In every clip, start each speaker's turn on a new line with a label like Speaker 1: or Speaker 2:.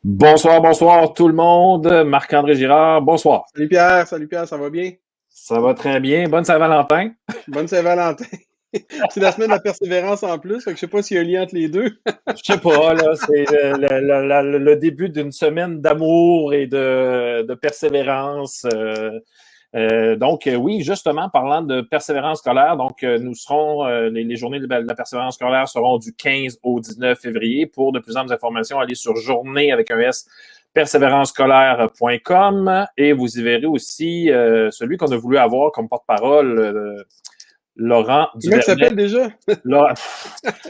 Speaker 1: Bonsoir, bonsoir tout le monde. Marc-André Girard, bonsoir.
Speaker 2: Salut Pierre, ça va bien?
Speaker 1: Ça va très bien. Bonne Saint-Valentin.
Speaker 2: Bonne Saint-Valentin. C'est la semaine de la persévérance en plus, fait que je sais pas s'il y a un lien entre les deux.
Speaker 1: Je sais pas, là, c'est le début d'une semaine d'amour et de persévérance. Donc, oui, justement, parlant de persévérance scolaire, donc nous serons, les journées de la persévérance scolaire seront du 15 au 19 février. Pour de plus amples informations, allez sur journée avec un S, persévérancescolaire.com et vous y verrez aussi celui qu'on a voulu avoir comme porte-parole, Laurent
Speaker 2: Comment il
Speaker 1: Duvernay.
Speaker 2: s'appelle déjà?
Speaker 1: Là,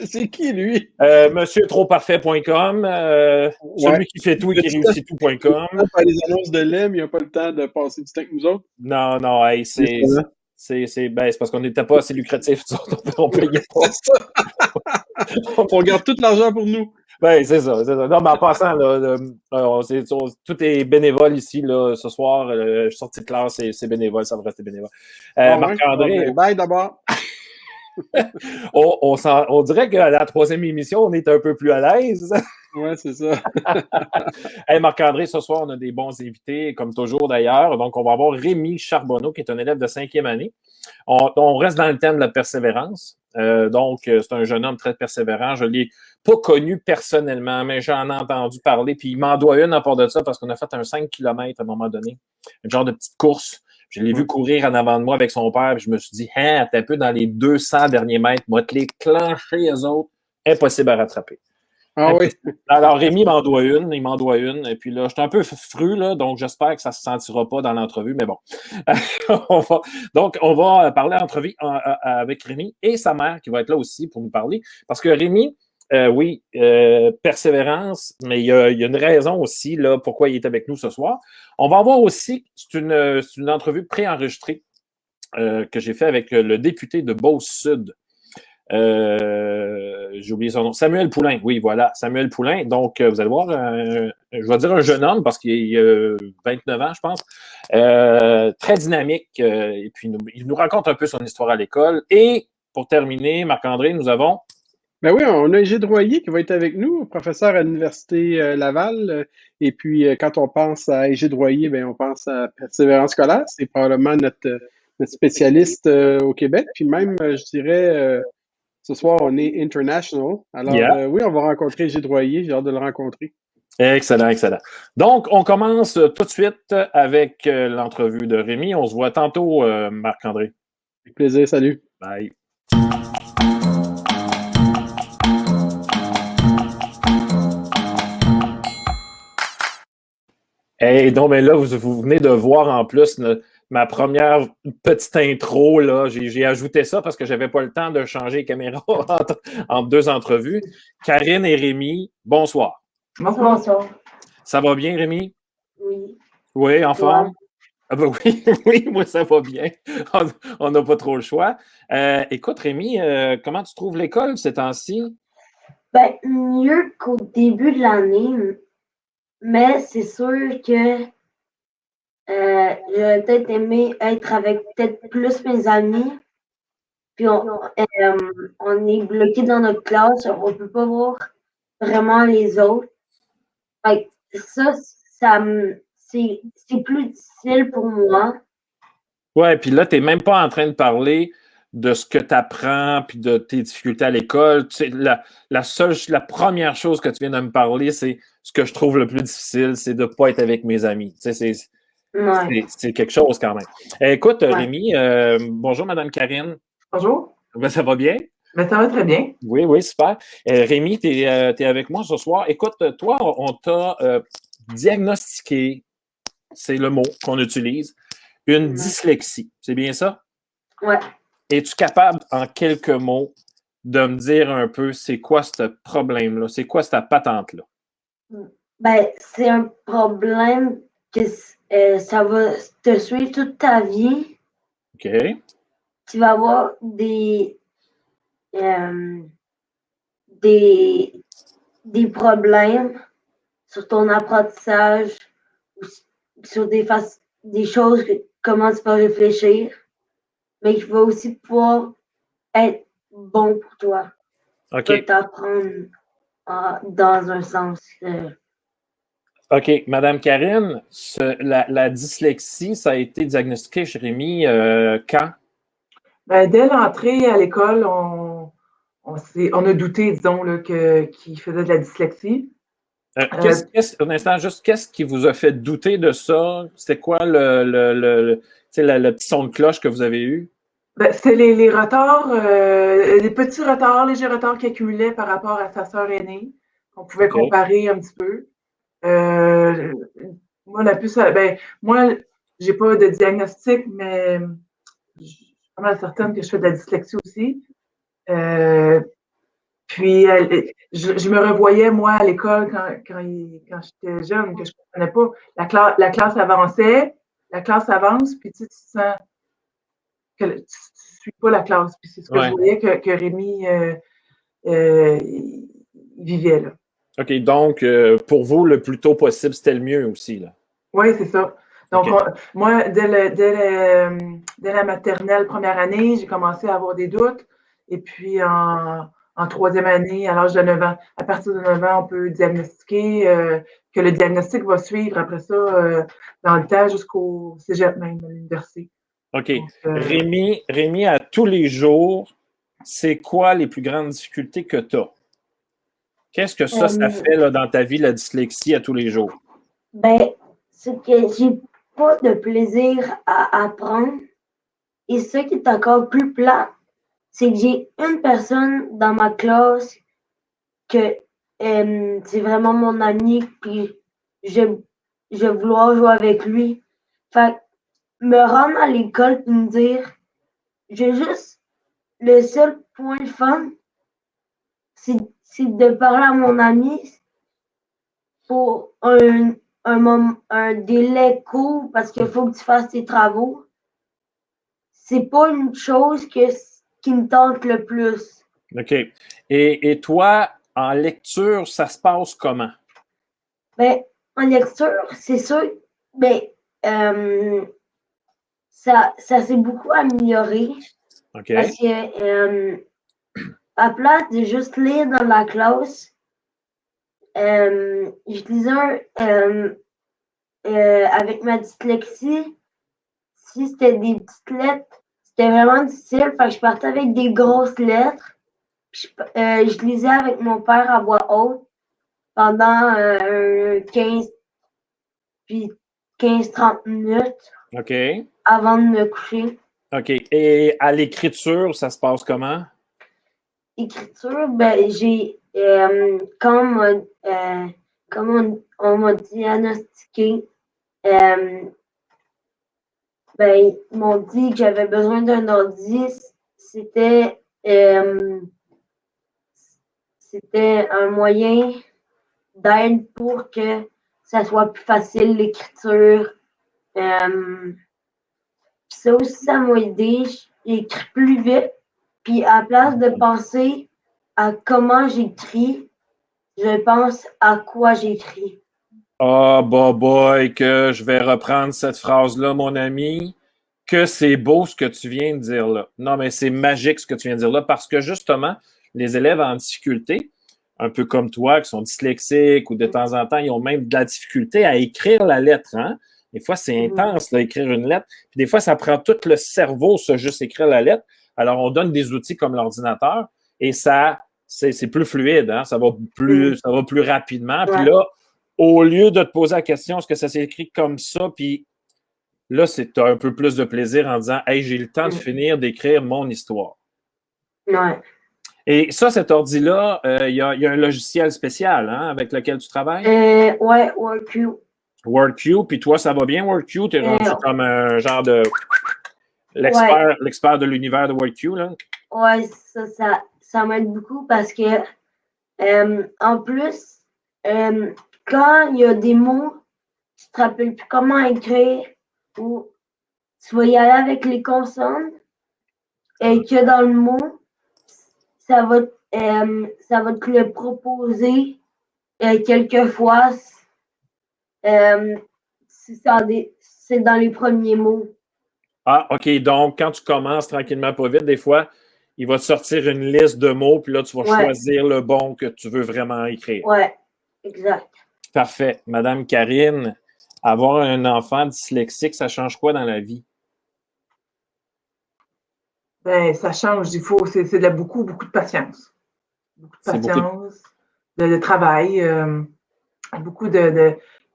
Speaker 2: C'est qui lui?
Speaker 1: MonsieurTropParfait.com,
Speaker 2: Ouais.
Speaker 1: celui qui fait tout et
Speaker 2: Le
Speaker 1: qui
Speaker 2: petit temps
Speaker 1: réussit tout.com.
Speaker 2: pour faire les annonces de lait, mais il n'a pas le temps de passer du temps avec nous autres.
Speaker 1: Non, non, hey,
Speaker 2: Décevant.
Speaker 1: c'est parce qu'on n'était pas assez lucratif, on payait pas.
Speaker 2: C'est ça. On garde tout l'argent pour nous.
Speaker 1: Ben, c'est ça, c'est ça. Non, mais en passant, là, tout est bénévole ici, là, ce soir. Je suis sorti de classe, c'est bénévole, ça va rester bénévole.
Speaker 2: Ah ouais? Bon,
Speaker 1: Marc-André,
Speaker 2: ben, bye d'abord.
Speaker 1: on dirait qu'à la troisième émission, on est un peu plus à l'aise.
Speaker 2: Ouais, c'est ça.
Speaker 1: Hey, Marc-André, ce soir, on a des bons invités, comme toujours d'ailleurs. Donc, on va avoir Rémi Charbonneau, qui est un élève de 5e année. On reste dans le thème de la persévérance. C'est un jeune homme très persévérant. Je ne l'ai pas connu personnellement, mais j'en ai entendu parler. Puis il m'en doit une à part de ça parce qu'on a fait un 5 km à un moment donné, un genre de petite course. Je l'ai vu courir en avant de moi avec son père. Puis je me suis dit, hein, t'es un peu dans les 200 derniers mètres. Moi, te les clencher, les autres, impossible à rattraper.
Speaker 2: Ah oui.
Speaker 1: Alors, Rémi il m'en doit une. Et puis là, je suis un peu fru, là, donc j'espère que ça ne se sentira pas dans l'entrevue, mais bon. on va parler entrevue avec Rémi et sa mère qui va être là aussi pour nous parler. Parce que Rémi, oui, persévérance, mais il y a une raison aussi là, pourquoi il est avec nous ce soir. On va avoir aussi, c'est une entrevue préenregistrée que j'ai fait avec le député de Beauce-Sud. J'ai oublié son nom. Samuel Poulain, oui, voilà, Samuel Poulain. Donc, vous allez voir, je vais dire un jeune homme parce qu'il a 29 ans, je pense. Très dynamique. Et puis, il nous raconte un peu son histoire à l'école. Et pour terminer, Marc-André, nous avons.
Speaker 2: Ben oui, on a Égide Royer qui va être avec nous, professeur à l'Université Laval. Et puis, quand on pense à Égide Royer, ben, on pense à Persévérance scolaire. C'est probablement notre spécialiste au Québec. Puis même, je dirais, ce soir, on est international. Alors,
Speaker 1: Yeah.
Speaker 2: oui, on va rencontrer Égide Royer. J'ai hâte de le rencontrer.
Speaker 1: Excellent, excellent. Donc, on commence tout de suite avec l'entrevue de Rémi. On se voit tantôt, Marc-André.
Speaker 2: Avec plaisir, salut.
Speaker 1: Bye. Et donc, ben là, vous venez de voir en plus ma première petite intro. Là. J'ai ajouté ça parce que je n'avais pas le temps de changer les caméras entre deux entrevues. Karine et Rémi, bonsoir.
Speaker 3: Bonsoir.
Speaker 1: Ça va bien, Rémi?
Speaker 3: Oui.
Speaker 1: Oui, en forme?
Speaker 3: Ouais.
Speaker 1: Ah ben oui, oui, moi ça va bien. On n'a pas trop le choix. Écoute, Rémi, comment tu trouves l'école ces temps-ci?
Speaker 3: Ben, mieux qu'au début de l'année, mais c'est sûr que j'aurais peut-être aimé être avec peut-être plus mes amis. Puis on est bloqué dans notre classe, on ne peut pas voir vraiment les autres. Fait que c'est plus difficile pour moi.
Speaker 1: Ouais, puis là, tu n'es même pas en train de parler de ce que tu apprends puis de tes difficultés à l'école. Tu sais, la première chose que tu viens de me parler, c'est ce que je trouve le plus difficile, c'est de ne pas être avec mes amis. Tu sais, c'est quelque chose quand même. Écoute,
Speaker 3: Ouais.
Speaker 1: Rémi, bonjour, Madame Karine.
Speaker 4: Bonjour.
Speaker 1: Ben, ça va bien?
Speaker 4: Ben, ça va très bien.
Speaker 1: Oui, oui, super. Rémi, tu es, avec moi ce soir. Écoute, toi, on t'a diagnostiqué, c'est le mot qu'on utilise, une dyslexie. C'est bien ça?
Speaker 3: Ouais.
Speaker 1: Es-tu capable, en quelques mots, de me dire un peu c'est quoi ce problème-là? C'est quoi cette patente-là?
Speaker 3: Ben, c'est un problème que ça va te suivre toute ta vie.
Speaker 1: OK.
Speaker 3: Tu vas avoir des problèmes sur ton apprentissage ou sur des choses que comment tu peux réfléchir, mais qui va aussi pouvoir être bon pour toi.
Speaker 1: OK.
Speaker 3: Tu vas t'apprendre dans un sens.
Speaker 1: OK. Madame Karine, la dyslexie, ça a été diagnostiqué chez Rémi quand?
Speaker 4: Ben, dès l'entrée à l'école, on a douté, disons, là, qu'il faisait de la dyslexie.
Speaker 1: Un instant, juste, qu'est-ce qui vous a fait douter de ça? C'est quoi le petit son de cloche que vous avez eu?
Speaker 4: Ben, c'était les retards, les petits retards, légers retards qu'il accumulait par rapport à sa sœur aînée, qu'on pouvait
Speaker 1: OK.
Speaker 4: comparer un petit peu. Moi, moi, j'ai pas de diagnostic, mais je suis pas mal certaine que je fais de la dyslexie aussi. Puis, je me revoyais, moi, à l'école quand j'étais jeune, que je comprenais pas. La classe avançait, la classe avance, puis tu sens que tu suis pas la classe. Puis c'est ce que je
Speaker 1: Ouais.
Speaker 4: voyais que Rémi il vivait, là.
Speaker 1: OK, donc, pour vous, le plus tôt possible, c'était le mieux aussi, là.
Speaker 4: Oui, c'est ça. Donc,
Speaker 1: OK.
Speaker 4: moi, dès la maternelle, première année, j'ai commencé à avoir des doutes. Et puis, en troisième année, à l'âge de 9 ans, à partir de 9 ans, on peut diagnostiquer, que le diagnostic va suivre après ça dans le temps jusqu'au cégep même, à l'université.
Speaker 1: OK.
Speaker 4: Donc,
Speaker 1: Rémi, à tous les jours, c'est quoi les plus grandes difficultés que tu as? Qu'est-ce que ça fait là, dans ta vie, la dyslexie, à tous les jours?
Speaker 3: Ben, c'est que j'ai pas de plaisir à apprendre. Et ce qui est encore plus plat, c'est que j'ai une personne dans ma classe que c'est vraiment mon ami, puis je vais vouloir jouer avec lui. Fait que me rendre à l'école et me dire, j'ai juste le seul point fun, c'est de parler à mon ami pour un délai court parce qu'il faut que tu fasses tes travaux. C'est pas une chose qui me tente le plus.
Speaker 1: OK. Et toi, en lecture, ça se passe comment?
Speaker 3: Ben, en lecture, c'est sûr, ben, ça s'est beaucoup amélioré.
Speaker 1: OK.
Speaker 3: Parce que, à place de juste lire dans la classe, j'utilisais avec ma dyslexie, si c'était des petites lettres, c'était vraiment difficile. Fait que je partais avec des grosses lettres. Je lisais avec mon père à voix haute pendant 15-30 minutes
Speaker 1: OK.
Speaker 3: avant de me coucher.
Speaker 1: OK. Et à l'écriture, ça se passe comment?
Speaker 3: Écriture, ben, j'ai, comme on m'a diagnostiqué, ben, ils m'ont dit que j'avais besoin d'un ordi. C'était un moyen d'aide pour que ça soit plus facile l'écriture. Ça aussi, ça m'a aidé. J'ai écrit plus vite. Puis à la place de penser à comment j'écris, je pense à quoi j'écris.
Speaker 1: Ah, bah boy, que je vais reprendre cette phrase-là, mon ami, que c'est beau ce que tu viens de dire là. Non, mais c'est magique ce que tu viens de dire là, parce que justement, les élèves en difficulté, un peu comme toi, qui sont dyslexiques ou de temps en temps, ils ont même de la difficulté à écrire la lettre. Hein? Des fois, c'est intense, là, écrire une lettre. Puis des fois, ça prend tout le cerveau, ça, juste écrire la lettre. Alors, on donne des outils comme l'ordinateur et ça, c'est plus fluide, hein? Ça va plus rapidement. Puis là, au lieu de te poser la question, est-ce que ça s'écrit comme ça? Puis là, tu as un peu plus de plaisir en disant, hey, j'ai le temps de finir d'écrire mon histoire.
Speaker 3: Ouais.
Speaker 1: Et ça, cet ordi-là, il y a un logiciel spécial hein, avec lequel tu travailles?
Speaker 3: Ouais, WordQ.
Speaker 1: WordQ, puis toi, ça va bien, WordQ? Tu es rendu comme un genre de l'expert de l'univers de WordQ, là?
Speaker 3: Ouais, ça m'aide beaucoup parce que, en plus, quand il y a des mots, tu te rappelles plus comment écrire ou tu vas y aller avec les consonnes et que dans le mot, ça va te le proposer quelquefois. C'est dans les premiers mots.
Speaker 1: Ah, OK. Donc, quand tu commences tranquillement, pas vite, des fois, il va te sortir une liste de mots, puis là, tu vas choisir le bon que tu veux vraiment écrire.
Speaker 3: Ouais, exact.
Speaker 1: Parfait. Madame Karine, avoir un enfant dyslexique, ça change quoi dans la vie?
Speaker 4: Ben, ça change. C'est beaucoup, beaucoup de patience. Beaucoup de
Speaker 1: C'est beaucoup.
Speaker 4: patience, de travail, beaucoup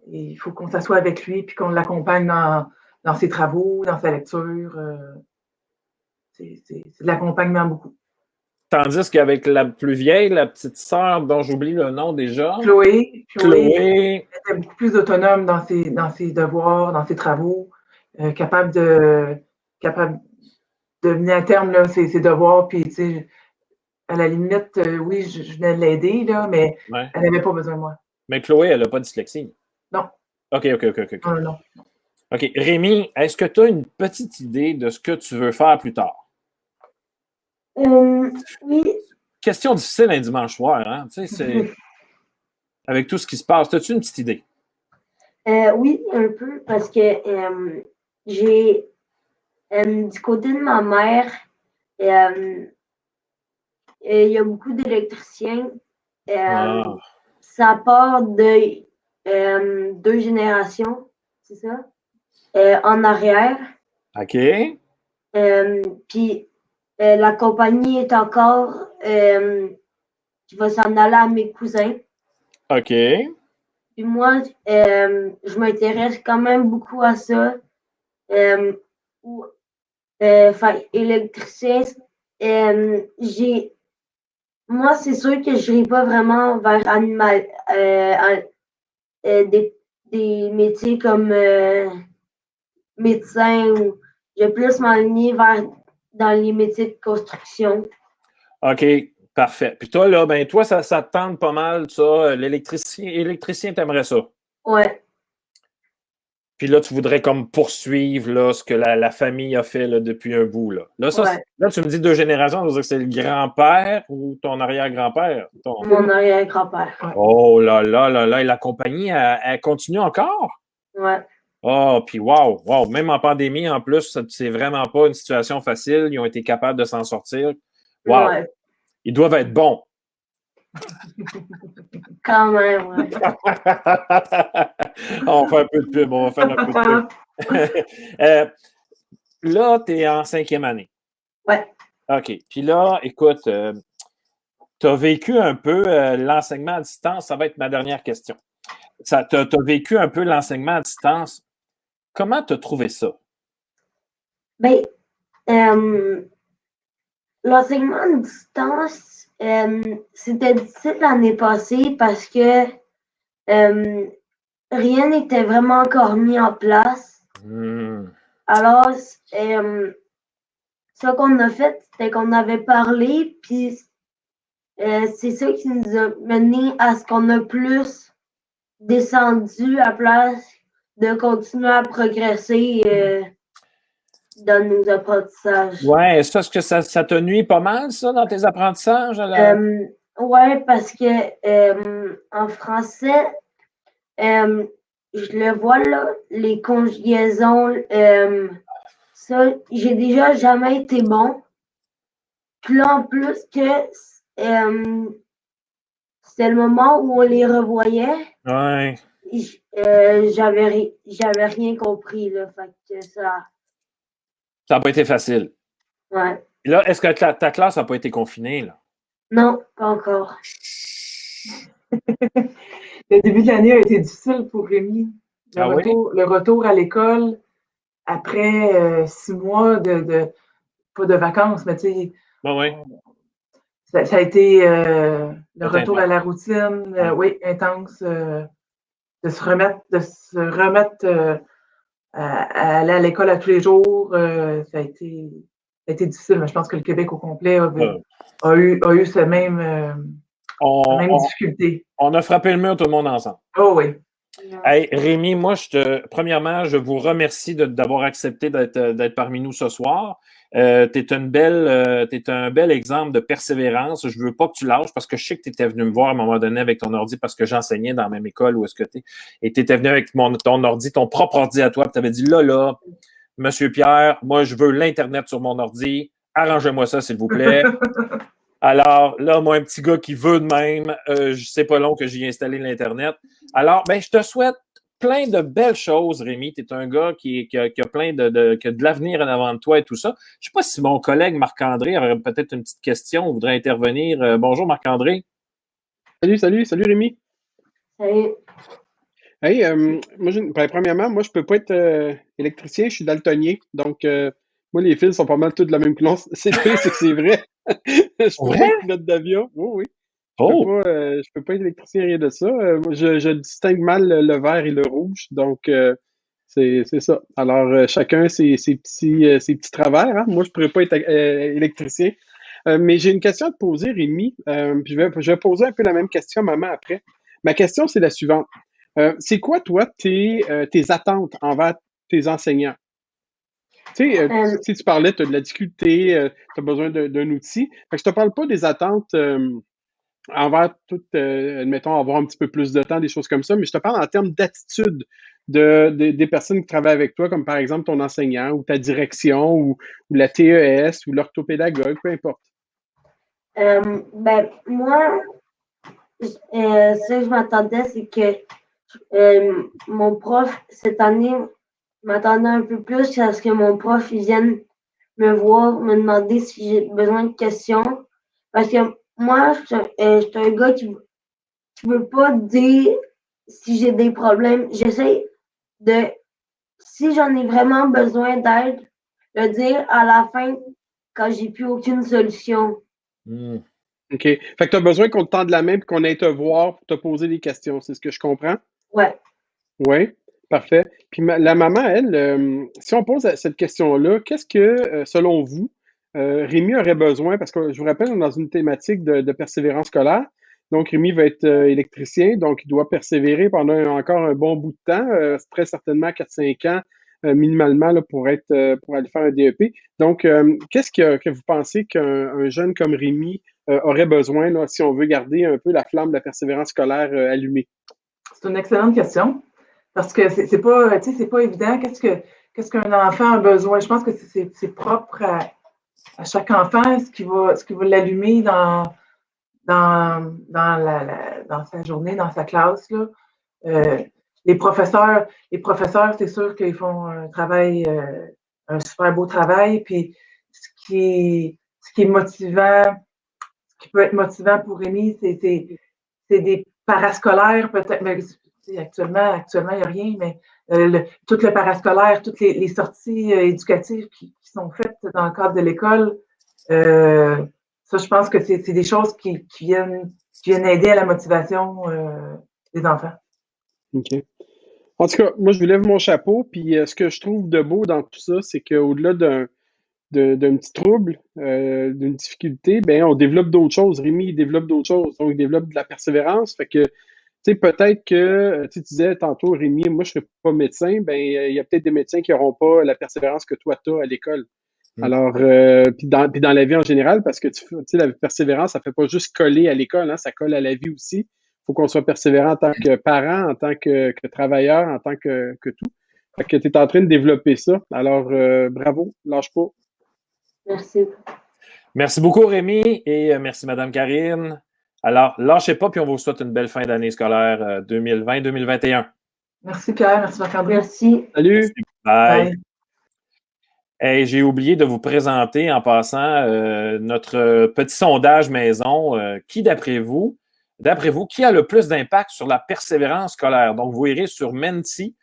Speaker 4: il faut qu'on s'assoie avec lui puis qu'on l'accompagne dans ses travaux, dans sa lecture. C'est de l'accompagnement beaucoup.
Speaker 1: Tandis qu'avec la plus vieille, la petite sœur dont j'oublie le nom déjà,
Speaker 4: Chloé
Speaker 1: Chloé,
Speaker 4: était beaucoup plus autonome dans ses devoirs, dans ses travaux, capable de mener à terme là, ses devoirs. Puis, tu sais, à la limite, oui, je venais de l'aider, là, mais
Speaker 1: ouais.
Speaker 4: elle n'avait pas besoin de moi.
Speaker 1: Mais Chloé, elle n'a pas de dyslexie.
Speaker 4: Non.
Speaker 1: OK.
Speaker 4: Non.
Speaker 1: OK. Rémi, est-ce que tu as une petite idée de ce que tu veux faire plus tard?
Speaker 3: Oui,
Speaker 1: Question difficile un dimanche soir, hein? Tu sais, c'est... Avec tout ce qui se passe, as-tu une petite idée?
Speaker 3: oui, un peu, parce que j'ai, du côté de ma mère, il y a beaucoup d'électriciens. Ça part de 2 générations, c'est ça? En arrière.
Speaker 1: OK.
Speaker 3: Puis la compagnie est encore qui va s'en aller à mes cousins.
Speaker 1: OK.
Speaker 3: Puis moi, je m'intéresse quand même beaucoup à ça. Électricien, moi, c'est sûr que je n'irai pas vraiment vers des métiers comme médecin ou je vais plus m'aligner dans les métiers de construction.
Speaker 1: OK, parfait. Puis toi, là, ben toi, ça te tente pas mal, ça. Électricien, t'aimerais ça?
Speaker 3: Ouais.
Speaker 1: Puis là, tu voudrais comme poursuivre là, ce que la famille a fait là, depuis un bout. Là, là, tu me dis 2 générations, ça veut dire que c'est le grand-père ou ton arrière-grand-père?
Speaker 3: Mon arrière-grand-père.
Speaker 1: Oh là là là là, et la compagnie, elle continue encore?
Speaker 3: Ouais.
Speaker 1: Oh, puis wow, même en pandémie, en plus, c'est vraiment pas une situation facile. Ils ont été capables de s'en sortir. Wow. Ouais. Ils doivent être bons.
Speaker 3: Quand même, ouais.
Speaker 1: On fait un peu de pub, on va faire un peu de pub. Là, tu es en 5e année.
Speaker 3: Ouais.
Speaker 1: OK. Puis là, écoute, tu as vécu un peu l'enseignement à distance. Ça va être ma dernière question. Tu as vécu un peu l'enseignement à distance. Comment tu as trouvé ça?
Speaker 3: Bien, l'enseignement à distance, c'était difficile l'année passée parce que rien n'était vraiment encore mis en place. Alors, ce qu'on a fait, c'était qu'on avait parlé, puis c'est ça qui nous a mené à ce qu'on a plus descendu à place de continuer à progresser dans nos apprentissages.
Speaker 1: Ouais, est-ce que ça te nuit pas mal, ça, dans tes apprentissages?
Speaker 3: Ouais, parce que en français, je le vois là, les conjugaisons, ça, j'ai déjà jamais été bon. Puis là, en plus que c'était le moment où on les revoyait.
Speaker 1: Ouais.
Speaker 3: J'avais rien compris, là. Fait que ça
Speaker 1: n'a pas été facile.
Speaker 3: Ouais.
Speaker 1: Et là, est-ce que ta classe n'a pas été confinée, là?
Speaker 3: Non, pas encore.
Speaker 4: Le début de l'année a été difficile pour Rémi. Le retour à l'école après 6 mois pas de vacances, mais tu sais. Ça a été le retour à la routine, oui, intense, de se remettre à aller à l'école à tous les jours. Ça a été difficile, mais je pense que le Québec au complet a eu cette même difficulté.
Speaker 1: On a frappé le mur tout le monde ensemble.
Speaker 4: Oh oui.
Speaker 1: Hey, Rémi, moi, premièrement, je vous remercie d'avoir accepté d'être parmi nous ce soir. Tu es un bel exemple de persévérance. Je ne veux pas que tu lâches parce que je sais que tu étais venu me voir à un moment donné avec ton ordi parce que j'enseignais dans la même école où est-ce que tu es. Et tu étais venu avec ton ordi, ton propre ordi à toi. Tu avais dit là, Monsieur Pierre, moi, je veux l'Internet sur mon ordi. Arrangez-moi ça, s'il vous plaît. Alors, là, moi, un petit gars qui veut de même, c'est pas long que j'y ai installé l'Internet. Alors, ben, je te souhaite plein de belles choses, Rémi. Tu es un gars qui a plein qui a de l'avenir en avant de toi et tout ça. Je sais pas si mon collègue Marc-André aurait peut-être une petite question ou voudrait intervenir. Bonjour, Marc-André.
Speaker 2: Salut Rémi.
Speaker 3: Salut.
Speaker 2: Hey, premièrement, moi, je peux pas être électricien, je suis daltonien. Donc, moi, les fils sont pas mal tous de la même couleur. C'est vrai, c'est que c'est vrai. Je peux pas
Speaker 1: Ouais?
Speaker 2: être pilote d'avion. Oui, oui.
Speaker 1: Oh!
Speaker 2: Je peux pas être électricien, rien de ça. Moi, je distingue mal le vert et le rouge. Donc, c'est ça. Alors, chacun ses petits travers, hein. Moi, je pourrais pas être électricien. Mais j'ai une question à te poser, Rémi. Puis je vais poser un peu la même question à maman après. Ma question, c'est la suivante. C'est quoi, toi, tes attentes envers tes enseignants? Tu sais, si tu parlais, tu as de la difficulté, tu as besoin d'un outil. Fait que je te parle pas des attentes envers tout, admettons, avoir un petit peu plus de temps, des choses comme ça, mais je te parle en termes d'attitude des personnes qui travaillent avec toi, comme par exemple ton enseignant ou ta direction ou la TES ou l'orthopédagogue, peu importe.
Speaker 3: Ben, moi, ce que je m'attendais, c'est que mon prof, cette année, m'attendait un peu plus à ce que mon prof il vienne me voir, me demander si j'ai besoin de questions. Parce que moi, je suis un gars qui ne veut pas dire si j'ai des problèmes. J'essaie de, si j'en ai vraiment besoin d'aide, le dire à la fin quand j'ai plus aucune solution.
Speaker 1: Hmm.
Speaker 2: OK. Fait que tu as besoin qu'on te tende la main et qu'on aille te voir pour te poser des questions. C'est ce que je comprends?
Speaker 3: Ouais.
Speaker 2: Oui, parfait. Puis la maman, elle, si on pose cette question-là, qu'est-ce que, selon vous, Rémi aurait besoin, parce que je vous rappelle, on est dans une thématique de persévérance scolaire. Donc, Rémi va être électricien, donc il doit persévérer pendant encore un bon bout de temps, très certainement 4-5 ans minimalement là, pour aller faire un DEP. Donc, qu'est-ce que vous pensez qu'un jeune comme Rémi aurait besoin là, si on veut garder un peu la flamme de la persévérance scolaire allumée?
Speaker 4: C'est une excellente question parce que c'est pas, tu sais, c'est pas évident. Qu'est-ce qu'un enfant a besoin? Je pense que c'est propre à chaque enfant, ce qui va l'allumer dans sa journée, dans sa classe, là. Les professeurs, c'est sûr qu'ils font un travail, un super beau travail. Puis ce qui est motivant, ce qui peut être motivant pour Rémi, c'est des parascolaires, peut-être. Mais, actuellement, il n'y a rien, mais tout le parascolaire, toutes les sorties éducatives qui sont faites dans le cadre de l'école, ça, je pense que c'est des choses qui viennent aider à la motivation des enfants.
Speaker 2: OK. En tout cas, moi, je vous lève mon chapeau. Puis ce que je trouve de beau dans tout ça, c'est qu'au-delà d'un petit trouble, d'une difficulté, ben on développe d'autres choses. Rémi, il développe d'autres choses. Donc, il développe de la persévérance. Fait que, tu sais, peut-être que, tu disais tantôt, Rémi, moi, je ne serais pas médecin. Ben, il y a peut-être des médecins qui n'auront pas la persévérance que toi, tu as à l'école. Alors, puis dans la vie en général, parce que, tu sais, la persévérance, ça fait pas juste coller à l'école, hein, ça colle à la vie aussi. Faut qu'on soit persévérant en tant que parent, en tant que travailleur, en tant que tout. Fait que tu es en train de développer ça. Alors, bravo, lâche pas.
Speaker 3: Merci.
Speaker 1: Merci beaucoup, Rémi, et merci, Madame Karine. Alors, lâchez pas, puis on vous souhaite une belle fin d'année scolaire 2020-2021.
Speaker 4: Merci, Pierre. Merci, Marc-André.
Speaker 3: Merci.
Speaker 2: Salut!
Speaker 1: Merci. Bye.
Speaker 4: Bye.
Speaker 1: Hey, j'ai oublié de vous présenter en passant notre petit sondage maison. Qui, d'après vous, qui a le plus d'impact sur la persévérance scolaire? Donc, vous irez sur Menti,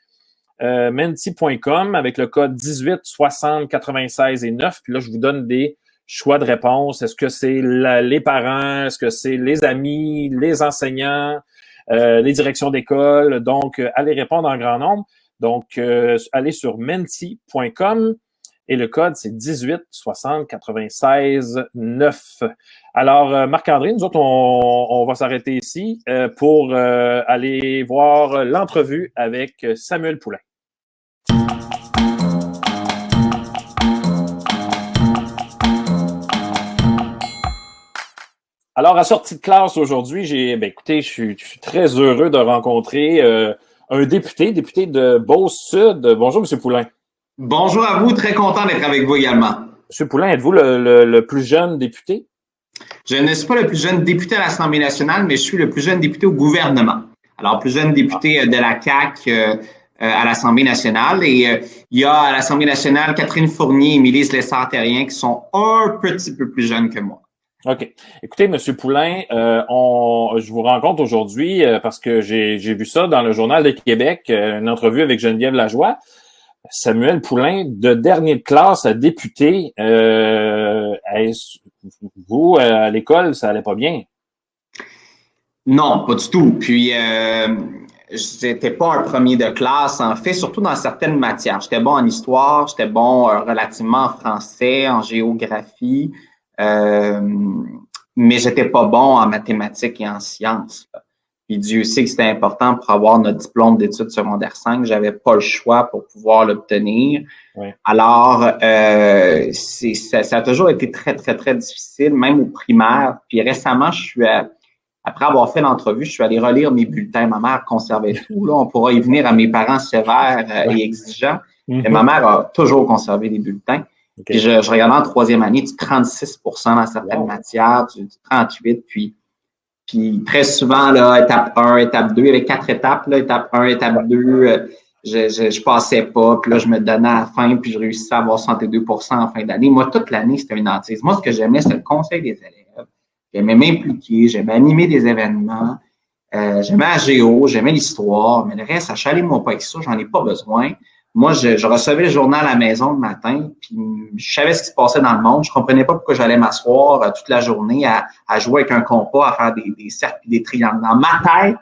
Speaker 1: menti.com avec le code 18 60 96 et 9. Puis là, je vous donne des choix de réponse. Est-ce que c'est les parents? Est-ce que c'est les amis, les enseignants, les directions d'école? Donc, allez répondre en grand nombre. Donc, allez sur menti.com. Et le code, c'est 18 60 96 9. Alors, Marc-André, nous autres, on va s'arrêter ici pour aller voir l'entrevue avec Samuel Poulain. Alors, à sortie de classe aujourd'hui, écoutez, je suis très heureux de rencontrer un député de Beauce-Sud. Bonjour, M. Poulain.
Speaker 5: Bonjour à vous, très content d'être avec vous également.
Speaker 1: M. Poulain, êtes-vous le plus jeune député?
Speaker 5: Je ne suis pas le plus jeune député à l'Assemblée nationale, mais je suis le plus jeune député au gouvernement. Alors, plus jeune député de la CAQ à l'Assemblée nationale. Et il y a à l'Assemblée nationale Catherine Fournier et Émilie Lessard-Terrien qui sont un petit peu plus jeunes que moi.
Speaker 1: OK. Écoutez, M. Poulain, je vous rencontre aujourd'hui parce que j'ai vu ça dans le Journal de Québec, une entrevue avec Geneviève Lajoie. Samuel Poulain, de dernier de classe à député, vous, à l'école, ça allait pas bien?
Speaker 5: Non, pas du tout. Puis, j'étais pas un premier de classe, en fait, surtout dans certaines matières. J'étais bon en histoire, j'étais bon relativement en français, en géographie, mais j'étais pas bon en mathématiques et en sciences. Puis Dieu sait que c'était important pour avoir notre diplôme d'études secondaires 5. J'avais pas le choix pour pouvoir l'obtenir.
Speaker 1: Oui.
Speaker 5: Alors, ça a toujours été très, très, très difficile, même au primaire. Puis récemment, après avoir fait l'entrevue, je suis allé relire mes bulletins. Ma mère conservait tout. Là, on pourra y venir à mes parents sévères et exigeants. Mais ma mère a toujours conservé les bulletins. Okay. Puis je regardais en troisième année, du 36% dans certaines matières, du 38%. Puis très souvent, là, étape 1, étape 2, il y avait 4 étapes. Là, étape 1, étape 2, je passais pas. Puis là, je me donnais à la fin, puis je réussissais à avoir 62% en fin d'année. Moi, toute l'année, c'était une hantise. Moi, ce que j'aimais, c'était le conseil des élèves. J'aimais m'impliquer, j'aimais animer des événements, j'aimais la géo, j'aimais l'histoire, mais le reste, achalez-moi pas avec ça, j'en ai pas besoin. Moi, je recevais le journal à la maison le matin, puis je savais ce qui se passait dans le monde. Je comprenais pas pourquoi j'allais m'asseoir toute la journée à jouer avec un compas, à faire des cercles et des triangles. Dans ma tête,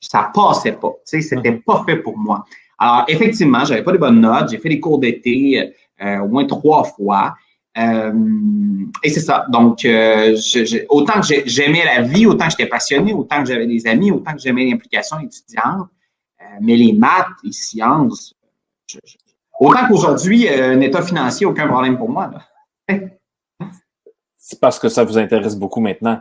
Speaker 5: ça passait pas. Tu sais, c'était pas fait pour moi. Alors, effectivement, j'avais pas de bonnes notes. J'ai fait des cours d'été au moins 3 fois. Et c'est ça. Donc, autant que j'aimais la vie, autant que j'étais passionné, autant que j'avais des amis, autant que j'aimais l'implication étudiante. Mais les maths, les sciences, autant qu'aujourd'hui, un état financier, aucun problème pour moi. Là.
Speaker 1: C'est parce que ça vous intéresse beaucoup maintenant.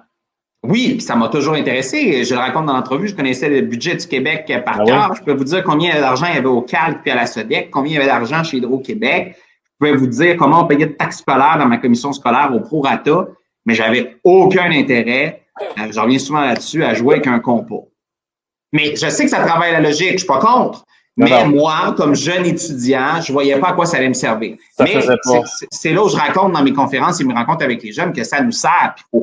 Speaker 5: Oui, puis ça m'a toujours intéressé. Je le raconte dans l'entrevue, je connaissais le budget du Québec par cœur. Oui. Je peux vous dire combien d'argent il y avait au CALC puis à la SODEC, combien il y avait d'argent chez Hydro-Québec. Je pouvais vous dire comment on payait de taxes scolaires dans ma commission scolaire au prorata, mais j'avais aucun intérêt, je reviens souvent là-dessus, à jouer avec un compas. Mais je sais que ça travaille la logique, je suis pas contre. Mais moi, comme jeune étudiant, je voyais pas à quoi ça allait me servir. Mais c'est là où je raconte dans mes conférences et mes rencontres avec les jeunes que ça nous sert. Puis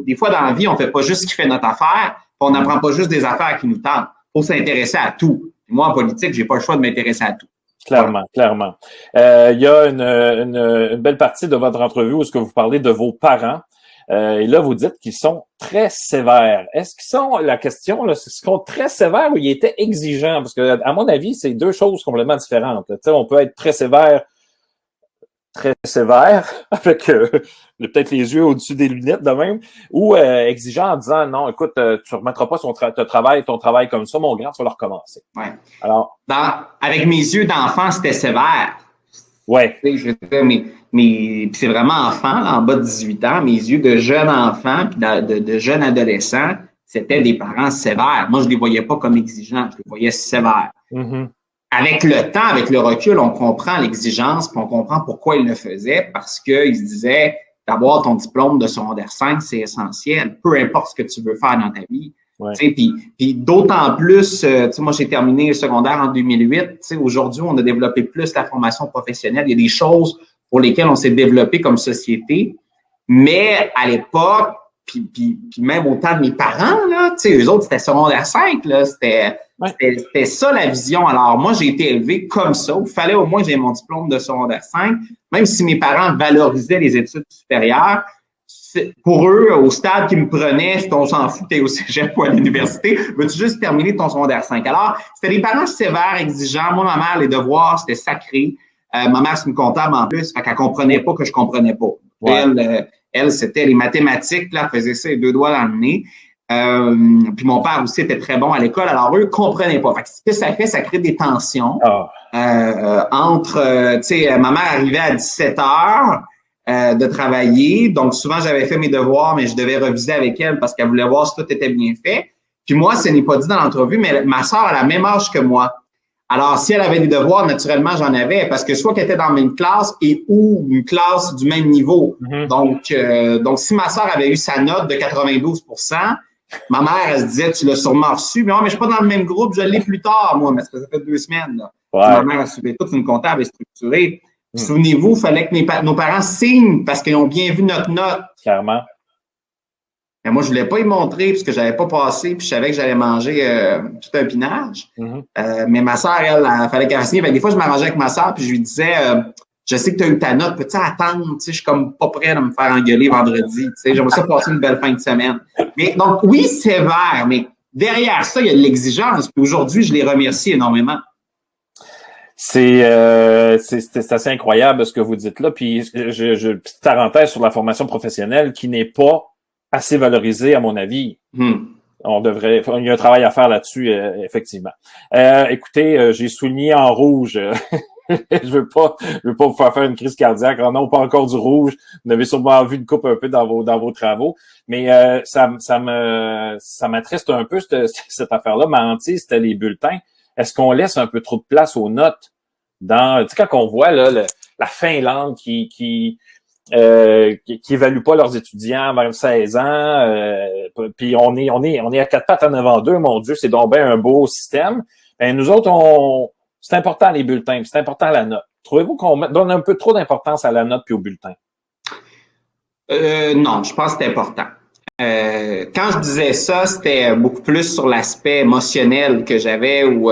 Speaker 5: des fois, dans la vie, on fait pas juste ce qui fait notre affaire, puis on n'apprend pas juste des affaires qui nous tentent. Il faut s'intéresser à tout. Et moi, en politique, j'ai pas le choix de m'intéresser à tout.
Speaker 1: Clairement, clairement. Il y a une belle partie de votre entrevue où est-ce que vous parlez de vos parents. Et là, vous dites qu'ils sont très sévères. Est-ce qu'ils sont, la question, là, c'est qu'ils sont très sévères ou ils étaient exigeants? Parce que, à mon avis, c'est deux choses complètement différentes. Tu sais, on peut être très sévère, avec peut-être les yeux au-dessus des lunettes de même, ou exigeant en disant, non, écoute, tu remettras pas ton travail comme ça, mon grand, tu vas le recommencer.
Speaker 5: Ouais.
Speaker 1: Alors.
Speaker 5: Avec mes yeux d'enfant, c'était sévère.
Speaker 1: Ouais.
Speaker 5: Tu sais, je veux dire, mais c'est vraiment enfant, là, en bas de 18 ans, mes yeux de jeune enfant puis de jeune adolescent, c'était des parents sévères. Moi, je les voyais pas comme exigeants, je les voyais sévères.
Speaker 1: Mm-hmm.
Speaker 5: Avec le temps, avec le recul, on comprend l'exigence puis on comprend pourquoi ils le faisaient parce qu'ils se disaient d'avoir ton diplôme de secondaire 5, c'est essentiel, peu importe ce que tu veux faire dans ta vie. Ouais. Puis d'autant plus, moi j'ai terminé le secondaire en 2008. Aujourd'hui, on a développé plus la formation professionnelle. Il y a des choses pour lesquelles on s'est développé comme société. Mais à l'époque, puis même au temps de mes parents, là, eux autres, c'était secondaire 5, là, c'était ça la vision. Alors moi, j'ai été élevé comme ça. Il fallait au moins que j'ai mon diplôme de secondaire 5, même si mes parents valorisaient les études supérieures. Pour eux, au stade qu'ils me prenaient, on s'en fout, t'es au cégep ou à l'université, veux-tu juste terminer ton secondaire 5? Alors, c'était des parents sévères, exigeants. Moi, ma mère, les devoirs, c'était sacré. Ma mère, c'est une comptable en plus, fait qu'elle comprenait pas que je comprenais pas. Ouais. Elle, c'était les mathématiques, là, elle faisait ça les 2 doigts dans le nez. Puis mon père aussi était très bon à l'école, alors eux comprenaient pas. Fait que ce que ça fait, ça crée des tensions entre, tu sais, ma mère arrivait à 17 heures de travailler, donc souvent j'avais fait mes devoirs, mais je devais reviser avec elle parce qu'elle voulait voir si tout était bien fait. Puis moi, ce n'est pas dit dans l'entrevue, mais ma sœur a la même âge que moi. Alors, si elle avait des devoirs, naturellement, j'en avais, parce que soit qu'elle était dans la même classe et ou une classe du même niveau. Donc, si ma sœur avait eu sa note de 92%, ma mère, elle se disait, tu l'as sûrement reçu, mais non, mais je suis pas dans le même groupe, je l'ai plus tard, moi, mais ça fait 2 semaines, là. Ma mère a suivi toute une comptable et structurée. Souvenez-vous, il fallait que nos parents signent parce qu'ils ont bien vu notre note.
Speaker 1: Clairement.
Speaker 5: Mais moi, je voulais pas y montrer parce que j'avais pas passé puis je savais que j'allais manger tout un pinage. Mais ma sœur, elle fallait qu'elle signe. Des fois, je m'arrangeais avec ma sœur puis je lui disais, je sais que tu as eu ta note, peux-tu attendre? Tu sais, je suis comme pas prêt à me faire engueuler vendredi. Tu sais, j'aimerais ça passer une belle fin de semaine. Mais donc, oui, sévère, mais derrière ça, il y a de l'exigence. Puis aujourd'hui, je les remercie énormément.
Speaker 1: C'est assez incroyable ce que vous dites là. Puis, petite parenthèse sur la formation professionnelle qui n'est pas assez valorisée, à mon avis. Il y a un travail à faire là-dessus, effectivement. Écoutez, j'ai souligné en rouge. je veux pas vous faire une crise cardiaque. Oh non, pas encore du rouge. Vous avez sûrement vu une coupe un peu dans vos travaux. Mais ça m'attriste un peu cette affaire-là. Ma hantise, c'était les bulletins. Est-ce qu'on laisse un peu trop de place aux notes tu sais, quand on voit là la Finlande qui évalue pas leurs étudiants vers 16 ans, puis on est à 4 pattes en avant d'eux, mon Dieu, c'est donc bien un beau système. Ben nous autres, c'est important les bulletins, c'est important la note. Trouvez-vous qu'on donne un peu trop d'importance à la note puis aux bulletins?
Speaker 5: Non, je pense que c'est important. Quand je disais ça, c'était beaucoup plus sur l'aspect émotionnel que j'avais où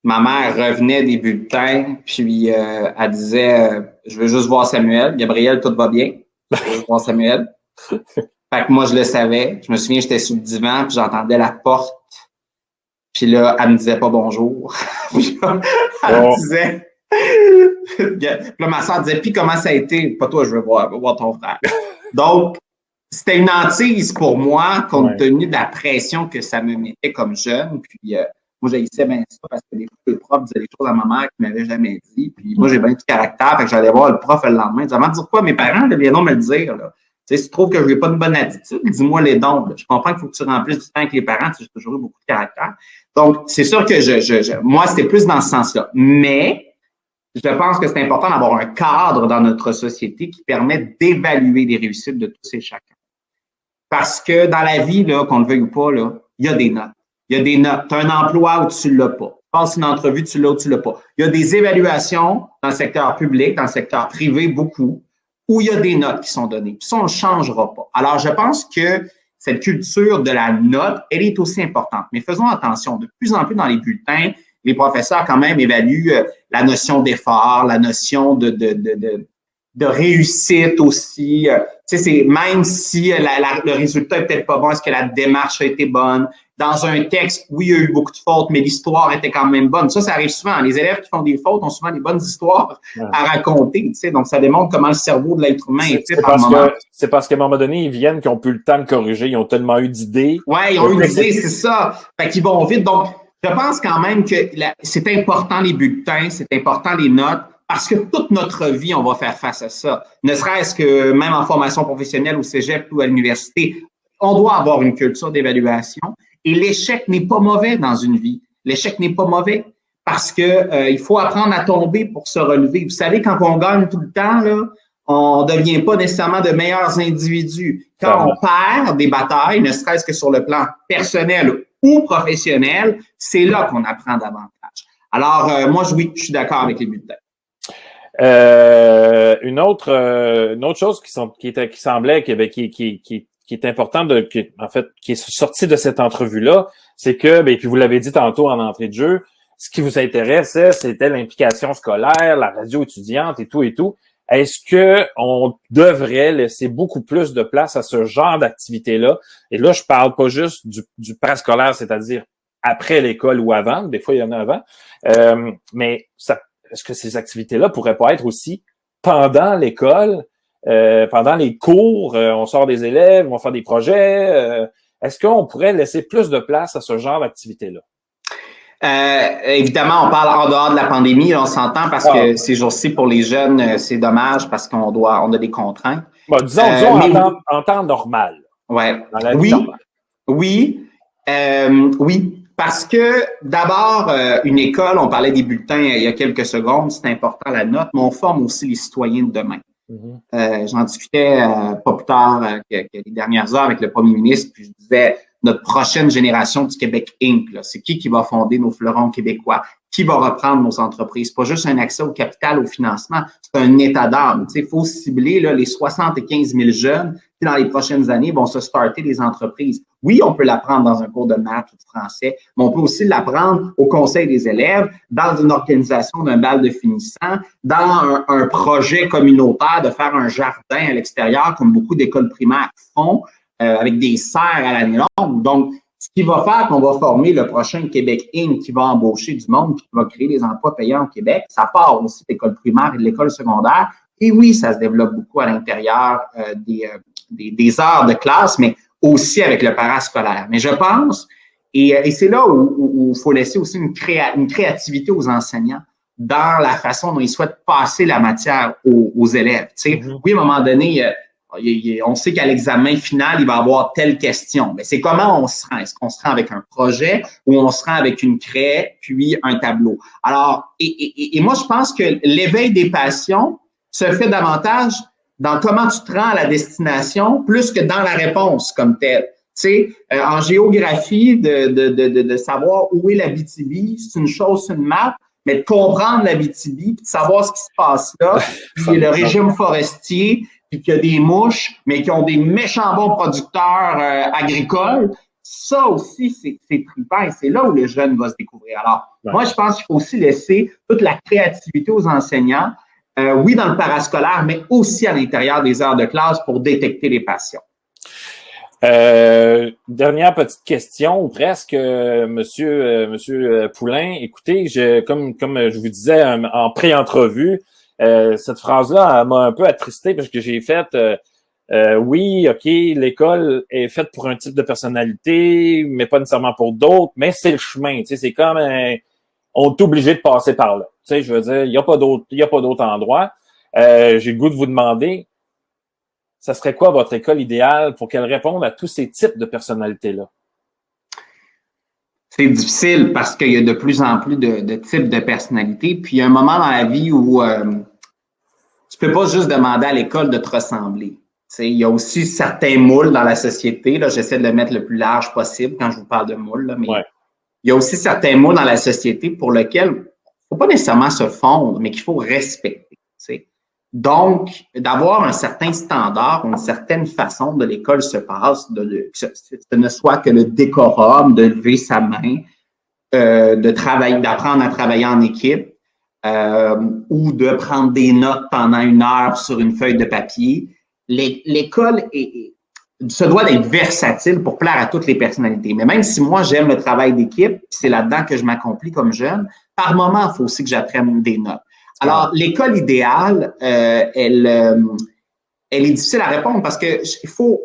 Speaker 5: ma mère revenait des bulletins, puis elle disait je veux juste voir Samuel. Gabriel, tout va bien. Je veux juste voir Samuel. Fait que moi, je le savais. Je me souviens, j'étais sur le divan, puis j'entendais la porte. Puis là, elle me disait pas bonjour. Puis là, elle me disait... Puis là, ma soeur disait, puis comment ça a été? Pas toi, je veux voir ton frère. Donc, c'était une hantise pour moi, compte tenu de la pression que ça me mettait comme jeune. Puis moi, j'haïssais bien ça parce que des fois, le prof disait des choses à ma mère qu'il m'avait jamais dit. Puis moi, j'ai bien du caractère. Fait que j'allais voir le prof le lendemain. Il disait, avant de dire quoi, mes parents, viendront me le dire. Là. Tu sais, si tu trouves que je n'ai pas une bonne attitude, dis-moi les dons. Là. Je comprends qu'il faut que tu remplisses du temps avec les parents. J'ai toujours eu beaucoup de caractère. Donc, c'est sûr que moi, c'était plus dans ce sens-là. Mais je pense que c'est important d'avoir un cadre dans notre société qui permet d'évaluer les réussites de tous et chacun. Parce que dans la vie, là, qu'on le veuille ou pas, là, il y a des notes. Il y a des notes. Tu as un emploi où tu ne l'as pas. Tu passes une entrevue, tu l'as ou tu ne l'as pas. Il y a des évaluations dans le secteur public, dans le secteur privé, beaucoup, où il y a des notes qui sont données. Puis ça, on ne changera pas. Alors, je pense que cette culture de la note, elle est aussi importante. Mais faisons attention. De plus en plus dans les bulletins, les professeurs quand même évaluent la notion d'effort, la notion de réussite aussi. Tu sais, c'est même si le résultat est peut-être pas bon, est-ce que la démarche a été bonne? Dans un texte, oui, il y a eu beaucoup de fautes, mais l'histoire était quand même bonne. Ça arrive souvent. Les élèves qui font des fautes ont souvent des bonnes histoires à raconter. Tu sais, donc, ça démontre comment le cerveau de l'être humain est fait par moment.
Speaker 1: C'est parce qu'à un moment donné, ils viennent qui n'ont plus le temps de corriger. Ils ont tellement eu d'idées.
Speaker 5: Oui, ils ont eu d'idées, c'est ça. Fait qu'ils vont vite. Donc, je pense quand même que c'est important les bulletins, c'est important les notes, parce que toute notre vie, on va faire face à ça. Ne serait-ce que même en formation professionnelle au cégep ou à l'université, on doit avoir une culture d'évaluation. Et l'échec n'est pas mauvais dans une vie. L'échec n'est pas mauvais parce que il faut apprendre à tomber pour se relever. Vous savez, quand on gagne tout le temps, là, on ne devient pas nécessairement de meilleurs individus. Quand on perd des batailles, ne serait-ce que sur le plan personnel ou professionnel, c'est là qu'on apprend davantage. Alors, moi, oui, je suis d'accord avec les bulletins.
Speaker 1: Une autre chose qui semblait qui est important qui est sorti de cette entrevue-là, c'est que, puis vous l'avez dit tantôt en entrée de jeu, ce qui vous intéressait, c'était l'implication scolaire, la radio étudiante et tout et tout. Est-ce que on devrait laisser beaucoup plus de place à ce genre d'activité-là? Et là, je parle pas juste du parascolaire, c'est-à-dire après l'école ou avant, des fois il y en a avant, mais est-ce que ces activités-là pourraient pas être aussi pendant l'école? Pendant les cours, on sort des élèves, on fait des projets. Est-ce qu'on pourrait laisser plus de place à ce genre d'activité-là?
Speaker 5: Évidemment, on parle en dehors de la pandémie, on s'entend parce que ces jours-ci, pour les jeunes, c'est dommage parce qu'on a des contraintes.
Speaker 1: Bon, disons en temps normal.
Speaker 5: Ouais.
Speaker 1: Dans la vie normale.
Speaker 5: Oui. Parce que, d'abord, une école, on parlait des bulletins il y a quelques secondes, c'est important la note, mais on forme aussi les citoyens de demain. J'en discutais pas plus tard que les dernières heures avec le premier ministre, puis je disais, notre prochaine génération du Québec Inc., c'est qui va fonder nos fleurons québécois? Qui va reprendre nos entreprises? C'est pas juste un accès au capital, au financement, c'est un état d'âme. Il faut cibler là, les 75 000 jeunes qui, dans les prochaines années, vont se starter des entreprises. Oui, on peut l'apprendre dans un cours de maths ou de français, mais on peut aussi l'apprendre au conseil des élèves, dans une organisation d'un bal de finissants, dans un projet communautaire de faire un jardin à l'extérieur, comme beaucoup d'écoles primaires font, avec des serres à l'année longue. Donc, ce qui va faire qu'on va former le prochain Québec Inc. qui va embaucher du monde, qui va créer des emplois payants au Québec, ça part aussi de l'école primaire et de l'école secondaire. Et oui, ça se développe beaucoup à l'intérieur des heures de classe, mais aussi avec le parascolaire. Mais je pense, et c'est là où il faut laisser aussi une créativité aux enseignants dans la façon dont ils souhaitent passer la matière aux élèves. Tu sais, oui, à un moment donné, on sait qu'à l'examen final, il va y avoir telle question. Mais c'est comment on se rend? Est-ce qu'on se rend avec un projet ou on se rend avec une craie puis un tableau? Alors, et moi, je pense que l'éveil des passions se fait davantage dans comment tu te rends à la destination plus que dans la réponse comme telle. Tu sais, en géographie, de savoir où est l'Abitibi, c'est une chose, c'est une map, mais de comprendre l'Abitibi, puis de savoir ce qui se passe là, puis le régime forestier, puis qu'il y a des mouches, mais qui ont des méchants bons producteurs agricoles, ça aussi, c'est trippant et c'est là où le jeune va se découvrir. Alors, moi, je pense qu'il faut aussi laisser toute la créativité aux enseignants, oui, dans le parascolaire, mais aussi à l'intérieur des heures de classe pour détecter les passions.
Speaker 1: Dernière petite question, ou presque, Monsieur Poulain. Écoutez, comme je vous disais en pré-entrevue, cette phrase-là m'a un peu attristé parce que j'ai fait oui, OK, l'école est faite pour un type de personnalité, mais pas nécessairement pour d'autres, mais c'est le chemin. Tu sais, c'est comme on est obligé de passer par là. Tu sais, je veux dire, il y a pas d'autre endroit. J'ai le goût de vous demander, ça serait quoi votre école idéale pour qu'elle réponde à tous ces types de personnalités-là?
Speaker 5: C'est difficile parce qu'il y a de plus en plus de types de personnalités. Puis il y a un moment dans la vie où tu peux pas juste demander à l'école de te ressembler. Tu sais, il y a aussi certains moules dans la société. Là, j'essaie de le mettre le plus large possible quand je vous parle de moules. Là, mais il y a aussi certains moules dans la société pour lesquels il ne faut pas nécessairement se fondre, mais qu'il faut respecter. Tu sais. Donc, d'avoir un certain standard, une certaine façon de l'école se passe, que ce ne soit que le décorum, de lever sa main, de travailler, d'apprendre à travailler en équipe, ou de prendre des notes pendant 1 heure sur une feuille de papier. L'école se doit d'être versatile pour plaire à toutes les personnalités. Mais même si moi, j'aime le travail d'équipe, c'est là-dedans que je m'accomplis comme jeune, par moment, il faut aussi que j'apprenne des notes. Alors, l'école idéale, elle est difficile à répondre parce que il faut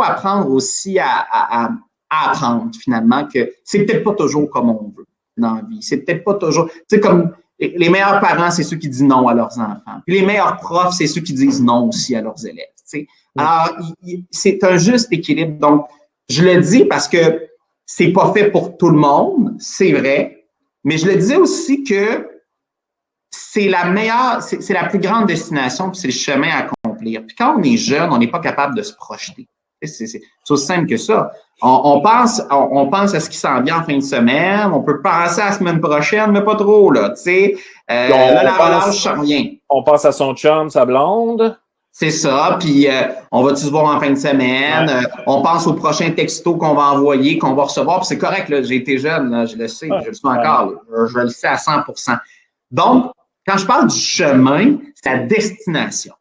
Speaker 5: apprendre aussi à apprendre finalement que c'est peut-être pas toujours comme on veut dans la vie. C'est peut-être pas toujours, tu sais, comme les meilleurs parents, c'est ceux qui disent non à leurs enfants. Puis les meilleurs profs, c'est ceux qui disent non aussi à leurs élèves. Tu sais. Alors, c'est un juste équilibre. Donc, je le dis parce que c'est pas fait pour tout le monde, c'est vrai, mais je le disais aussi que c'est la meilleure, c'est la plus grande destination, puis c'est le chemin à accomplir. Puis quand on est jeune, on n'est pas capable de se projeter. C'est aussi simple que ça. On pense à ce qui s'en vient en fin de semaine, on peut penser à la semaine prochaine, mais pas trop, là, tu sais. Là, la relâche, ça revient.
Speaker 1: On pense à son chum, sa blonde. C'est
Speaker 5: ça, puis on va-tu se voir en fin de semaine? On pense au prochain texto qu'on va envoyer, qu'on va recevoir, puis c'est correct, là, j'ai été jeune, là, je le sais, je le suis encore, là, je le sais à 100%. Donc, quand je parle du chemin, c'est la destination.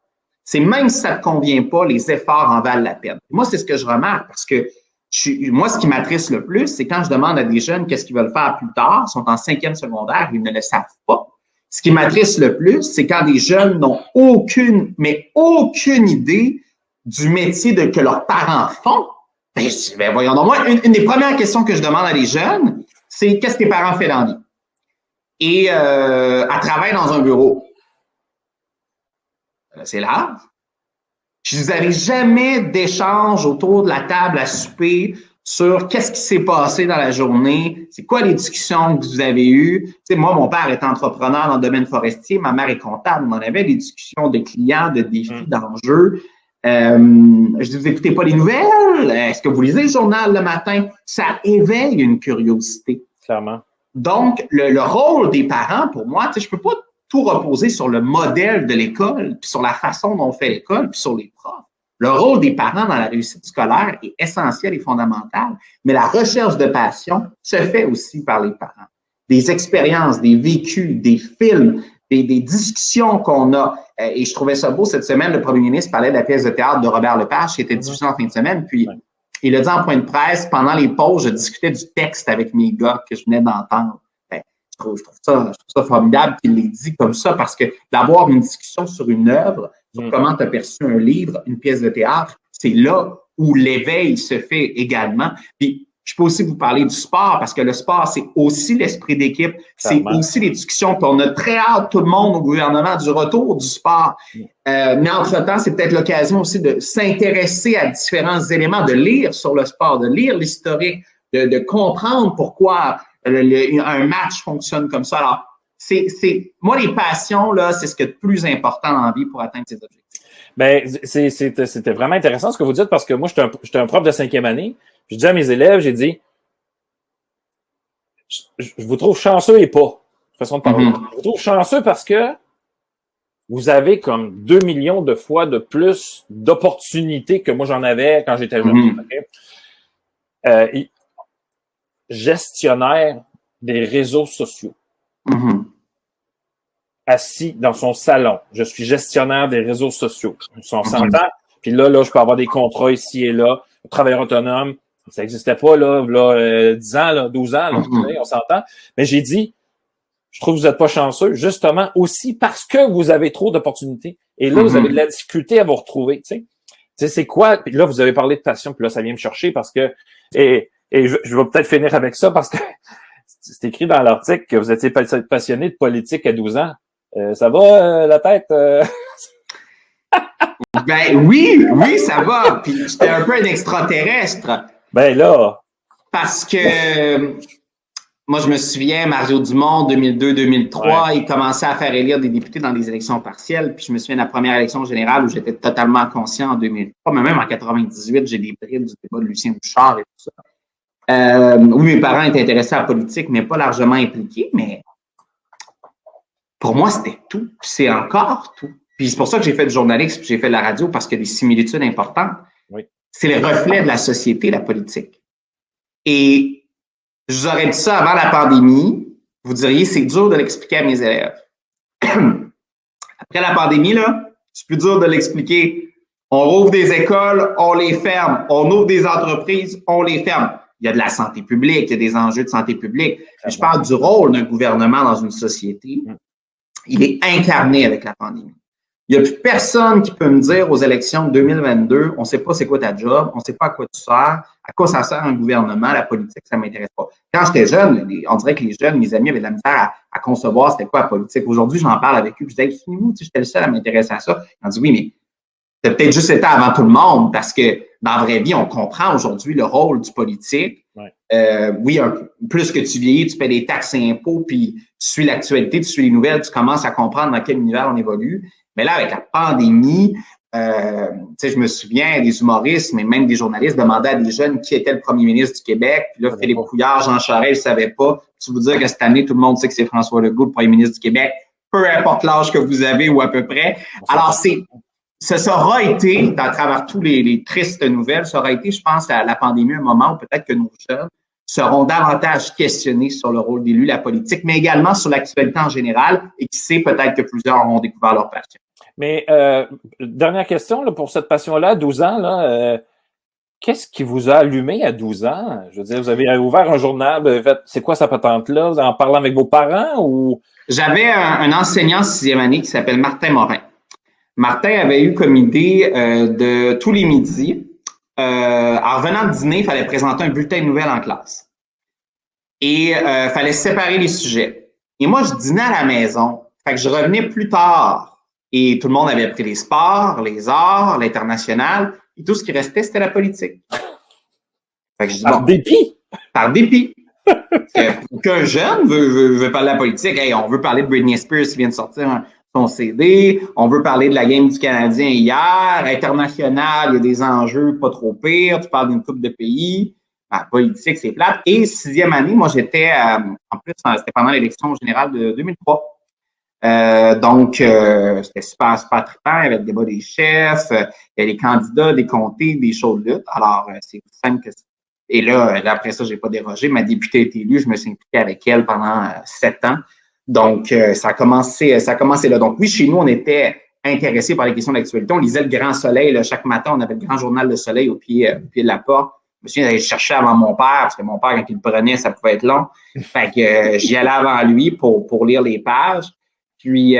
Speaker 5: C'est même si ça ne te convient pas, les efforts en valent la peine. Moi, c'est ce que je remarque parce que moi, ce qui m'attriste le plus, c'est quand je demande à des jeunes qu'est-ce qu'ils veulent faire plus tard, ils sont en 5e secondaire, ils ne le savent pas. Ce qui m'attriste le plus, c'est quand des jeunes n'ont aucune idée du métier que leurs parents font. Ben voyons donc, moi, une des premières questions que je demande à des jeunes, c'est qu'est-ce que tes parents font dans la vie? Et elle travaille dans un bureau. C'est large. Je vous avais jamais d'échange autour de la table à souper sur qu'est-ce qui s'est passé dans la journée c'est quoi les discussions que vous avez eues? Tu sais, moi, mon père est entrepreneur dans le domaine forestier, ma mère est comptable, on avait des discussions de clients, de défis, d'enjeux. Je dis, vous écoutez pas les nouvelles? Est-ce que vous lisez le journal le matin? Ça éveille une curiosité.
Speaker 1: Clairement.
Speaker 5: Donc, le rôle des parents, pour moi, tu sais, je peux pas tout reposer sur le modèle de l'école, puis sur la façon dont on fait l'école, puis sur les profs. Le rôle des parents dans la réussite scolaire est essentiel et fondamental, mais la recherche de passion se fait aussi par les parents. Des expériences, des vécus, des films, des discussions qu'on a. Et je trouvais ça beau cette semaine, le premier ministre parlait de la pièce de théâtre de Robert Lepage qui était diffusée en fin de semaine, puis il a dit en point de presse, pendant les pauses, je discutais du texte avec mes gars que je venais d'entendre. Je trouve ça formidable qu'il l'ait dit comme ça, parce que d'avoir une discussion sur une œuvre, sur comment tu as perçu un livre, une pièce de théâtre, c'est là où l'éveil se fait également. Puis, je peux aussi vous parler du sport, parce que le sport, c'est aussi l'esprit d'équipe, c'est aussi les discussions. Puis on a très hâte, tout le monde au gouvernement, du retour du sport. Mais entre-temps, c'est peut-être l'occasion aussi de s'intéresser à différents éléments, de lire sur le sport, de lire l'historique, de comprendre pourquoi un match fonctionne comme ça. Alors, moi, les passions, là, c'est ce qui est le plus important dans la vie pour atteindre ses objectifs.
Speaker 1: Ben, c'était vraiment intéressant ce que vous dites, parce que moi, j'étais un prof de 5e année. Je disais à mes élèves, j'ai dit, je vous trouve chanceux et pas. Façon de parler. Je vous trouve chanceux parce que vous avez comme 2 millions de fois de plus d'opportunités que moi j'en avais quand j'étais jeune. Okay? Gestionnaire des réseaux sociaux. Assis dans son salon. Je suis gestionnaire des réseaux sociaux. On s'entend. Puis là, je peux avoir des contrats ici et là. Travailleur autonome. Ça n'existait pas, là, 10 ans, là, 12 ans, là, on s'entend. Mais j'ai dit, je trouve que vous n'êtes pas chanceux, justement aussi parce que vous avez trop d'opportunités. Et là, vous avez de la difficulté à vous retrouver, tu sais. C'est quoi? Puis là, vous avez parlé de passion, puis là, ça vient me chercher parce que, et je vais peut-être finir avec ça parce que c'est écrit dans l'article que vous étiez passionné de politique à 12 ans. Ça va, la tête?
Speaker 5: Ben oui, ça va. Puis j'étais un peu un extraterrestre.
Speaker 1: Ben là.
Speaker 5: Parce que moi, je me souviens, Mario Dumont, 2002-2003, il commençait à faire élire des députés dans des élections partielles. Puis je me souviens de la première élection générale où j'étais totalement conscient en 2003. Mais même en 98, j'ai des brides du débat de Lucien Bouchard et tout ça. Oui, mes parents étaient intéressés à la politique, mais pas largement impliqués. Mais pour moi, c'était tout. Puis c'est encore tout. Puis c'est pour ça que j'ai fait du journalisme, puis j'ai fait de la radio, parce qu'il y a des similitudes importantes.
Speaker 1: Oui. C'est
Speaker 5: le reflet de la société, la politique. Et je vous aurais dit ça avant la pandémie, vous diriez, c'est dur de l'expliquer à mes élèves. Après la pandémie, là, c'est plus dur de l'expliquer. On rouvre des écoles, on les ferme. On ouvre des entreprises, on les ferme. Il y a de la santé publique, il y a des enjeux de santé publique. Mais je parle du rôle d'un gouvernement dans une société. Il est incarné avec la pandémie. Il n'y a plus personne qui peut me dire aux élections de 2022, on ne sait pas c'est quoi ta job, on ne sait pas à quoi tu sers, à quoi ça sert un gouvernement, la politique, ça ne m'intéresse pas. Quand j'étais jeune, on dirait que les jeunes, mes amis avaient de la misère à concevoir c'était quoi la politique. Aujourd'hui, j'en parle avec eux, puis je dis, hey, j'étais le seul à m'intéresser à ça. Ils m'ont dit, oui, mais t'as peut-être juste été avant tout le monde, parce que dans la vraie vie, on comprend aujourd'hui le rôle du politique. Oui, plus que tu vieillis, tu paies des taxes et impôts, puis tu suis l'actualité, tu suis les nouvelles, tu commences à comprendre dans quel univers on évolue. Mais là, avec la pandémie, je me souviens des humoristes, mais même des journalistes demandaient à des jeunes qui était le premier ministre du Québec. Puis là, Philippe Couillard, Jean Charest, ils ne savaient pas. Tu veux dire que cette année, tout le monde sait que c'est François Legault, le premier ministre du Québec, peu importe l'âge que vous avez ou à peu près. Alors, ça aura été, à travers tous les tristes nouvelles, ça aura été, je pense, la pandémie, un moment où peut-être que nos jeunes seront davantage questionnés sur le rôle d'élu, la politique, mais également sur l'actualité en général, et qui sait, peut-être que plusieurs auront découvert leur passion.
Speaker 1: Mais dernière question là, pour cette passion-là, 12 ans, là, qu'est-ce qui vous a allumé à 12 ans? Je veux dire, vous avez ouvert un journal, vous avez fait, c'est quoi sa patente-là? En parlant avec vos parents ou? J'avais
Speaker 5: un enseignant en 6e année qui s'appelle Martin Morin. Martin avait eu comme idée de tous les midis, en revenant de dîner, il fallait présenter un bulletin de nouvelles en classe. Et il fallait séparer les sujets. Et moi, je dînais à la maison. Fait que je revenais plus tard. Et tout le monde avait pris les sports, les arts, l'international. Et tout ce qui restait, c'était la politique. Fait que je dis,
Speaker 1: par dépit?
Speaker 5: Par dépit. Qu'un jeune veut parler de la politique, hey, on veut parler de Britney Spears qui vient de sortir son CD, on veut parler de la game du Canadien hier, international, il y a des enjeux pas trop pires, tu parles d'une couple de pays, politique, c'est plate. Et 6e année, moi, j'étais, en plus, c'était pendant l'élection générale de 2003. Donc, c'était super, super trippant. Il y avait le débat des chefs, il y a les candidats, des comtés, des shows de lutte. Alors, c'est simple que et là, après ça, j'ai pas dérogé. Ma députée a été élue, je me suis impliqué avec elle pendant 7 ans. Donc, ça a commencé là. Donc, oui, chez nous, on était intéressés par les questions d'actualité. On lisait le Grand Soleil, là, chaque matin, on avait le Grand Journal Le Soleil au pied de la porte. Je me souviens d'aller chercher avant mon père, parce que mon père, quand il le prenait, ça pouvait être long. Fait que j'y allais avant lui pour lire les pages. Puis,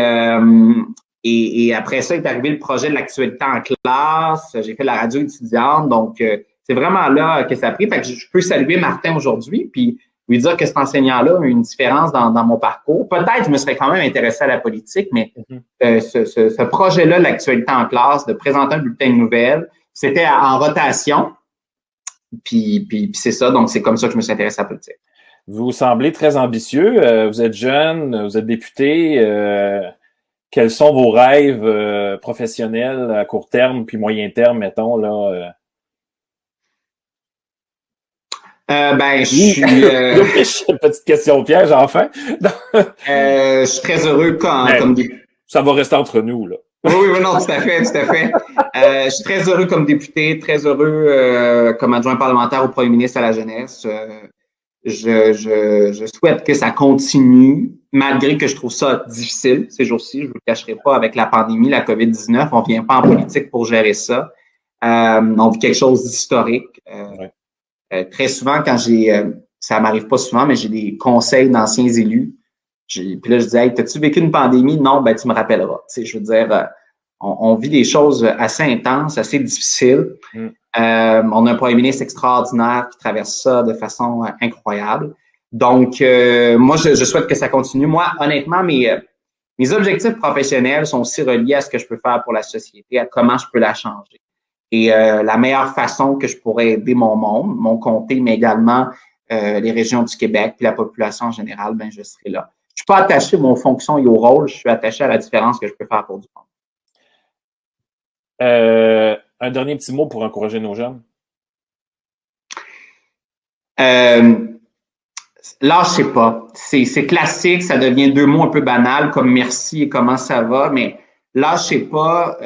Speaker 5: et après ça, est arrivé le projet de l'actualité en classe. J'ai fait la radio étudiante. Donc, c'est vraiment là que ça a pris. Fait que je peux saluer Martin aujourd'hui, puis lui dire que cet enseignant-là a eu une différence dans mon parcours. Peut-être je me serais quand même intéressé à la politique, mais ce projet-là, l'actualité en classe, de présenter un bulletin de nouvelles, c'était en rotation. Puis c'est ça, donc c'est comme ça que je me suis intéressé à la politique.
Speaker 1: Vous semblez très ambitieux. Vous êtes jeune, vous êtes député. Quels sont vos rêves professionnels à court terme puis moyen terme, mettons, là?
Speaker 5: Je suis...
Speaker 1: Petite question piège, enfin.
Speaker 5: Je suis très heureux comme député.
Speaker 1: Ça va rester entre nous, là.
Speaker 5: Oui, non, tout à fait. Je suis très heureux comme député, très heureux comme adjoint parlementaire au premier ministre à la jeunesse. Je souhaite que ça continue, malgré que je trouve ça difficile ces jours-ci. Je vous le cacherai pas, avec la pandémie, la COVID-19, on vient pas en politique pour gérer ça. On vit quelque chose d'historique. Très souvent, quand ça m'arrive pas souvent, mais j'ai des conseils d'anciens élus. Puis là, je dis, hey, t'as-tu vécu une pandémie? Non, ben, tu me rappelleras. Tu sais, je veux dire, on vit des choses assez intenses, assez difficiles. On a un premier ministre extraordinaire qui traverse ça de façon incroyable. Donc, moi, je souhaite que ça continue. Moi, honnêtement, mes objectifs professionnels sont aussi reliés à ce que je peux faire pour la société, à comment je peux la changer. Et la meilleure façon que je pourrais aider mon monde, mon comté, mais également les régions du Québec puis la population en général, ben je serai là. Je suis pas attaché aux fonctions et au rôle, je suis attaché à la différence que je peux faire pour du monde.
Speaker 1: Un dernier petit mot pour encourager nos jeunes.
Speaker 5: Lâchez pas. C'est classique, ça devient 2 mots un peu banals comme merci et comment ça va, mais lâchez pas.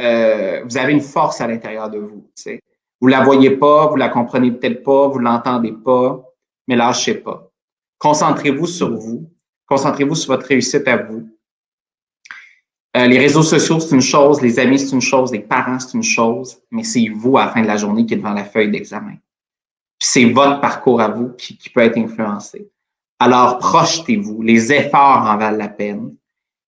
Speaker 5: Vous avez une force à l'intérieur de vous. T'sais. Vous la voyez pas, vous la comprenez peut-être pas, vous l'entendez pas, mais lâchez pas. Concentrez-vous sur vous. Concentrez-vous sur votre réussite à vous. Les réseaux sociaux, c'est une chose, les amis, c'est une chose, les parents, c'est une chose, mais c'est vous, à la fin de la journée, qui est devant la feuille d'examen. Puis c'est votre parcours à vous qui peut être influencé. Alors, projetez-vous. Les efforts en valent la peine.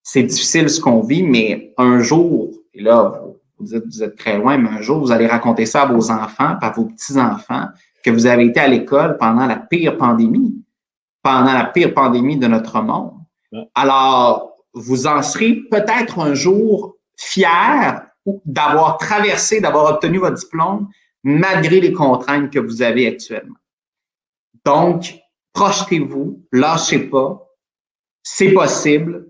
Speaker 5: C'est difficile ce qu'on vit, mais un jour, et là, vous êtes très loin, mais un jour, vous allez raconter ça à vos enfants, à vos petits-enfants, que vous avez été à l'école pendant la pire pandémie de notre monde. Alors, vous en serez peut-être un jour fiers d'avoir traversé, d'avoir obtenu votre diplôme, malgré les contraintes que vous avez actuellement. Donc, projetez-vous, lâchez pas, c'est possible.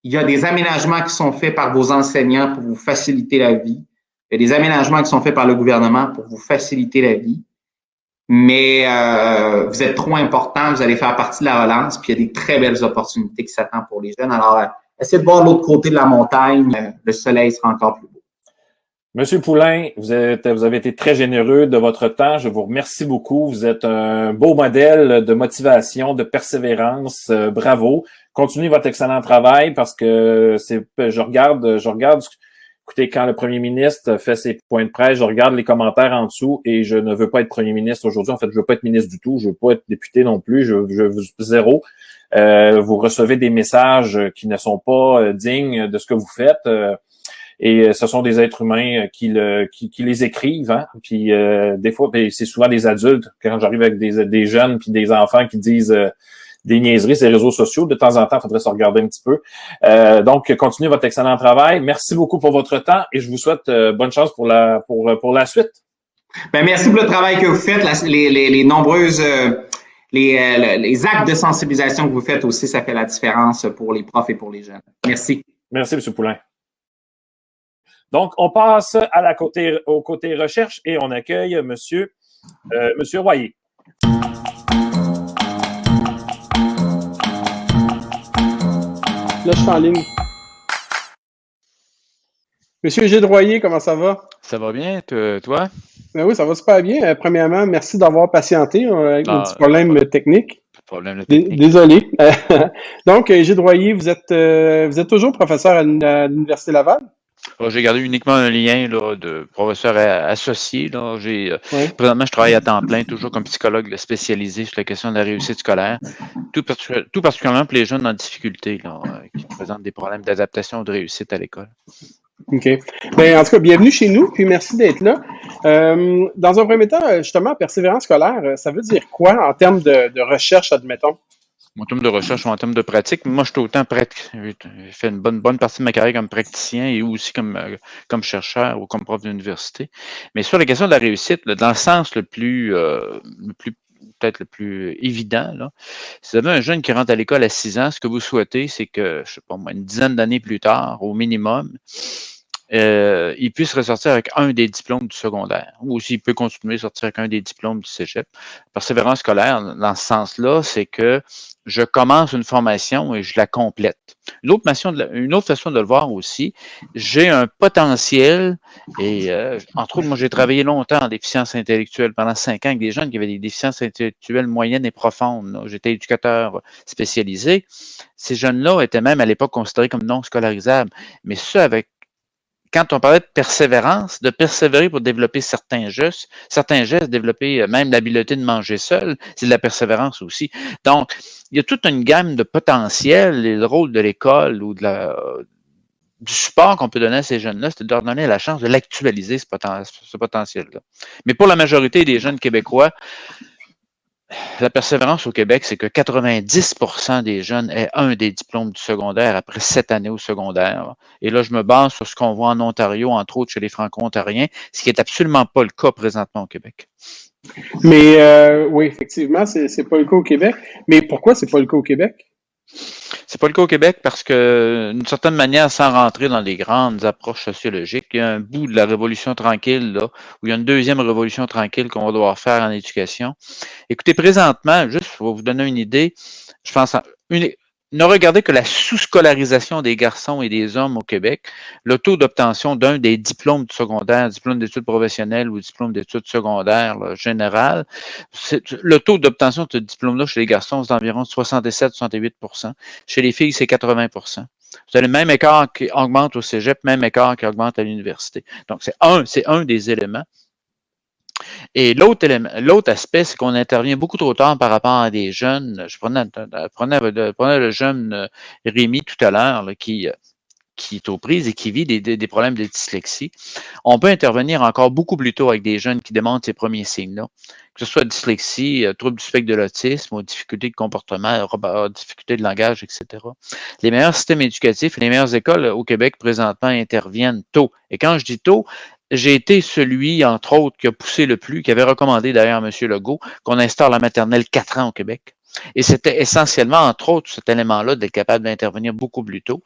Speaker 5: Il y a des aménagements qui sont faits par vos enseignants pour vous faciliter la vie. Il y a des aménagements qui sont faits par le gouvernement pour vous faciliter la vie. Mais vous êtes trop important, vous allez faire partie de la relance, puis il y a des très belles opportunités qui s'attendent pour les jeunes. Alors, essayez de voir l'autre côté de la montagne, le soleil sera encore plus beau.
Speaker 1: Monsieur Poulain, vous avez été très généreux de votre temps. Je vous remercie beaucoup. Vous êtes un beau modèle de motivation, de persévérance. Bravo. Continuez votre excellent travail parce que je regarde. Écoutez, quand le premier ministre fait ses points de presse, je regarde les commentaires en dessous et je ne veux pas être premier ministre aujourd'hui. En fait, je veux pas être ministre du tout. Je veux pas être député non plus. Je veux zéro. Vous recevez des messages qui ne sont pas dignes de ce que vous faites. Et ce sont des êtres humains qui les écrivent. Hein? Puis des fois, c'est souvent des adultes. Quand j'arrive avec des jeunes puis des enfants qui disent des niaiseries sur les réseaux sociaux, de temps en temps, il faudrait se regarder un petit peu. Donc, continuez votre excellent travail. Merci beaucoup pour votre temps et je vous souhaite bonne chance pour la suite.
Speaker 5: Ben merci pour le travail que vous faites, les nombreuses les actes de sensibilisation que vous faites aussi, ça fait la différence pour les profs et pour les jeunes. Merci.
Speaker 1: Merci, M. Poulain. Donc, on passe au côté recherche et on accueille M. Royer.
Speaker 2: Là, je suis en ligne. Monsieur Gédroyer, comment ça va?
Speaker 6: Ça va bien, toi?
Speaker 2: Ben oui, ça va super bien. Premièrement, merci d'avoir patienté avec nos petits problèmes techniques.
Speaker 6: Problème technique.
Speaker 2: Désolé. Donc, Gédroyer, vous êtes toujours professeur à l'Université Laval?
Speaker 6: J'ai gardé uniquement un lien là, de professeur associé. Là.
Speaker 2: Oui.
Speaker 6: Présentement, je travaille à temps plein, toujours comme psychologue là, spécialisé sur la question de la réussite scolaire, tout particulièrement pour les jeunes en difficulté là, qui présentent des problèmes d'adaptation ou de réussite à l'école.
Speaker 2: OK. Ben, en tout cas, bienvenue chez nous, puis merci d'être là. Dans un premier temps, justement, persévérance scolaire, ça veut dire quoi en termes de recherche, admettons?
Speaker 6: En termes de recherche ou en termes de pratique, moi, je suis autant j'ai fait une bonne partie de ma carrière comme praticien et aussi comme chercheur ou comme prof d'université. Mais sur la question de la réussite, là, dans le sens peut-être le plus évident, là, si vous avez un jeune qui rentre à l'école à 6 ans, ce que vous souhaitez, c'est que, je sais pas moi, une dizaine d'années plus tard, au minimum, il puisse ressortir avec un des diplômes du secondaire, ou s'il peut continuer à sortir avec un des diplômes du cégep. Persévérance scolaire, dans ce sens-là, c'est que je commence une formation et je la complète. Une autre façon de le voir aussi, j'ai un potentiel, et entre autres, moi j'ai travaillé longtemps en déficience intellectuelle, pendant 5 ans, avec des jeunes qui avaient des déficiences intellectuelles moyennes et profondes. J'étais éducateur spécialisé. Ces jeunes-là étaient même à l'époque considérés comme non scolarisables, mais quand on parlait de persévérance, de persévérer pour développer certains gestes, développer même l'habileté de manger seul, c'est de la persévérance aussi. Donc, il y a toute une gamme de potentiels et le rôle de l'école ou du support qu'on peut donner à ces jeunes-là, c'est de leur donner la chance de l'actualiser, ce potentiel-là. Mais pour la majorité des jeunes Québécois, la persévérance au Québec, c'est que 90% des jeunes aient un des diplômes du secondaire après 7 années au secondaire. Et là, je me base sur ce qu'on voit en Ontario, entre autres chez les Franco-Ontariens, ce qui n'est absolument pas le cas présentement au Québec.
Speaker 2: Mais oui, effectivement, c'est pas le cas au Québec. Mais pourquoi c'est pas le cas au Québec?
Speaker 6: C'est pas le cas au Québec parce que, d'une certaine manière, sans rentrer dans les grandes approches sociologiques, il y a un bout de la révolution tranquille, là, où il y a une deuxième révolution tranquille qu'on va devoir faire en éducation. Écoutez, présentement, juste pour vous donner une idée, je pense ne regardez que la sous-scolarisation des garçons et des hommes au Québec, le taux d'obtention d'un des diplômes du secondaire, diplôme d'études professionnelles ou diplôme d'études secondaires là, général, le taux d'obtention de ce diplôme-là chez les garçons, c'est d'environ 67-68%. Chez les filles, c'est 80%. Vous avez le même écart qui augmente au cégep, même écart qui augmente à l'université. Donc, c'est un des éléments. Et l'autre aspect, c'est qu'on intervient beaucoup trop tard par rapport à des jeunes. Je prenais le jeune Rémi tout à l'heure, qui est aux prises et qui vit des problèmes de dyslexie. On peut intervenir encore beaucoup plus tôt avec des jeunes qui démontrent ces premiers signes-là, que ce soit dyslexie, trouble du spectre de l'autisme, ou difficultés de comportement, difficultés de langage, etc. Les meilleurs systèmes éducatifs et les meilleures écoles au Québec présentement interviennent tôt. Et quand je dis tôt, j'ai été celui, entre autres, qui a poussé le plus, qui avait recommandé d'ailleurs à M. Legault qu'on instaure la maternelle 4 ans au Québec. Et c'était essentiellement, entre autres, cet élément-là d'être capable d'intervenir beaucoup plus tôt.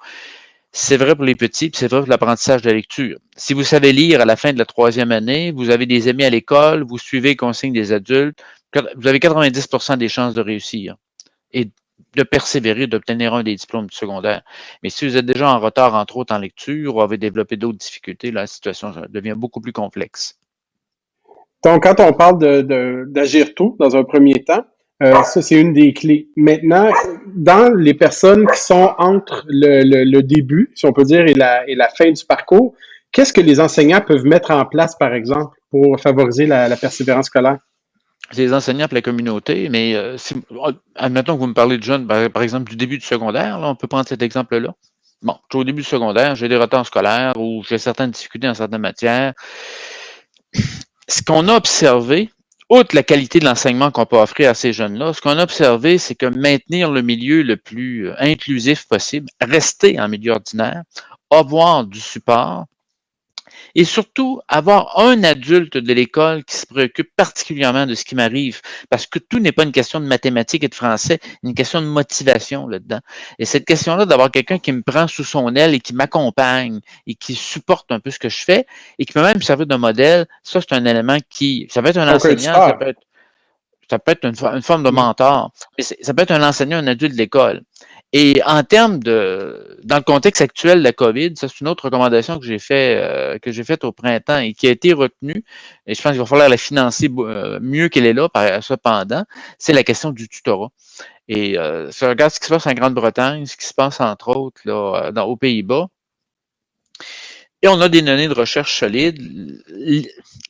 Speaker 6: C'est vrai pour les petits, puis c'est vrai pour l'apprentissage de la lecture. Si vous savez lire à la fin de la 3e année, vous avez des amis à l'école, vous suivez les consignes des adultes, vous avez 90% des chances de réussir et de persévérer, d'obtenir un des diplômes du secondaire. Mais si vous êtes déjà en retard, entre autres en lecture, ou avez développé d'autres difficultés, la situation devient beaucoup plus complexe.
Speaker 2: Donc, quand on parle d'agir tôt dans un premier temps, ça, c'est une des clés. Maintenant, dans les personnes qui sont entre le début, si on peut dire, et la fin du parcours, qu'est-ce que les enseignants peuvent mettre en place, par exemple, pour favoriser la persévérance scolaire?
Speaker 6: Les enseignants pour la communauté, mais admettons que vous me parlez de jeunes, par exemple, du début du secondaire, là, on peut prendre cet exemple-là. Bon, au début du secondaire, j'ai des retards scolaires ou j'ai certaines difficultés dans certaines matières. Ce qu'on a observé, outre la qualité de l'enseignement qu'on peut offrir à ces jeunes-là, ce qu'on a observé, c'est que maintenir le milieu le plus inclusif possible, rester en milieu ordinaire, avoir du support et surtout avoir un adulte de l'école qui se préoccupe particulièrement de ce qui m'arrive, parce que tout n'est pas une question de mathématiques et de français, une question de motivation là-dedans. Et cette question-là d'avoir quelqu'un qui me prend sous son aile et qui m'accompagne et qui supporte un peu ce que je fais et qui peut même me servir de modèle, ça c'est un élément qui, ça peut être un
Speaker 2: Donc, un
Speaker 6: enseignant,
Speaker 2: tuteur.
Speaker 6: ça peut être une forme de mentor, mais ça peut être un enseignant, un adulte de l'école. Et en termes dans le contexte actuel de la COVID, ça c'est une autre recommandation que j'ai faite au printemps et qui a été retenue, et je pense qu'il va falloir la financer mieux qu'elle est là, cependant, c'est la question du tutorat. Et si on regarde ce qui se passe en Grande-Bretagne, ce qui se passe entre autres là, aux Pays-Bas, et on a des données de recherche solides.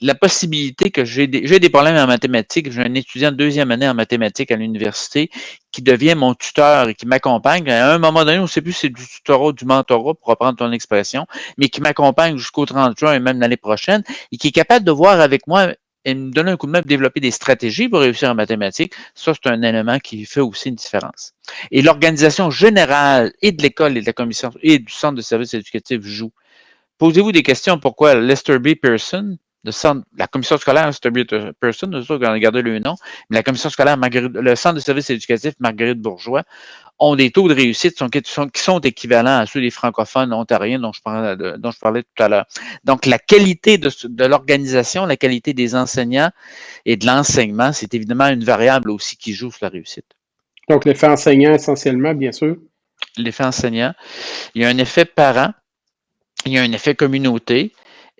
Speaker 6: La possibilité que j'ai des problèmes en mathématiques, j'ai un étudiant de deuxième année en mathématiques à l'université qui devient mon tuteur et qui m'accompagne. À un moment donné, on ne sait plus si c'est du tutorat ou du mentorat, pour reprendre ton expression, mais qui m'accompagne jusqu'au 30 juin et même l'année prochaine, et qui est capable de voir avec moi et me donner un coup de main pour développer des stratégies pour réussir en mathématiques. Ça, c'est un élément qui fait aussi une différence. Et l'organisation générale et de l'école et de la commission et du centre de services éducatifs joue. Posez-vous des questions pourquoi Lester B. Pearson, la commission scolaire Lester B. Pearson, nous autres, on a gardé le nom, mais la commission scolaire, le centre de services éducatifs Marguerite Bourgeois, ont des taux de réussite qui sont équivalents à ceux des francophones ontariens dont je parlais tout à l'heure. Donc, la qualité de l'organisation, la qualité des enseignants et de l'enseignement, c'est évidemment une variable aussi qui joue sur la réussite.
Speaker 2: Donc, l'effet enseignant essentiellement, bien sûr.
Speaker 6: L'effet enseignant. Il y a un effet parent. Il y a un effet communauté,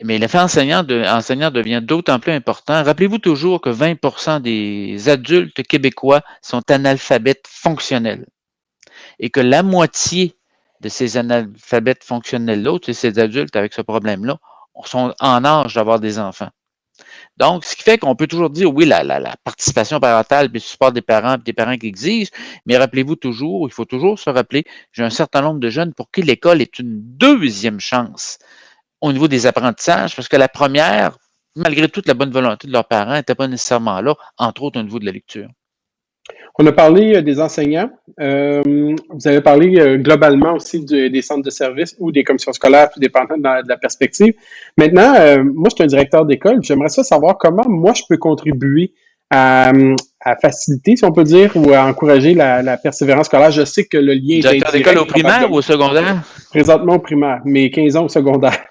Speaker 6: mais l'effet enseignant devient d'autant plus important. Rappelez-vous toujours que 20% des adultes québécois sont analphabètes fonctionnels et que la moitié de ces analphabètes fonctionnels-là, de ces adultes avec ce problème-là, sont en âge d'avoir des enfants. Donc, ce qui fait qu'on peut toujours dire, oui, la participation parentale, puis le support des parents qui exigent, mais rappelez-vous toujours, il faut toujours se rappeler, j'ai un certain nombre de jeunes pour qui l'école est une deuxième chance au niveau des apprentissages, parce que la première, malgré toute la bonne volonté de leurs parents, n'était pas nécessairement là, entre autres au niveau de la lecture.
Speaker 2: On a parlé des enseignants. Vous avez parlé globalement aussi des centres de services ou des commissions scolaires, tout dépendant de la perspective. Maintenant, moi, je suis un directeur d'école. J'aimerais savoir comment moi, je peux contribuer à faciliter, si on peut dire, ou à encourager la persévérance scolaire. Je sais que le lien est
Speaker 6: directeur d'école au primaire ou au secondaire?
Speaker 2: Présentement au primaire, mais 15 ans au secondaire.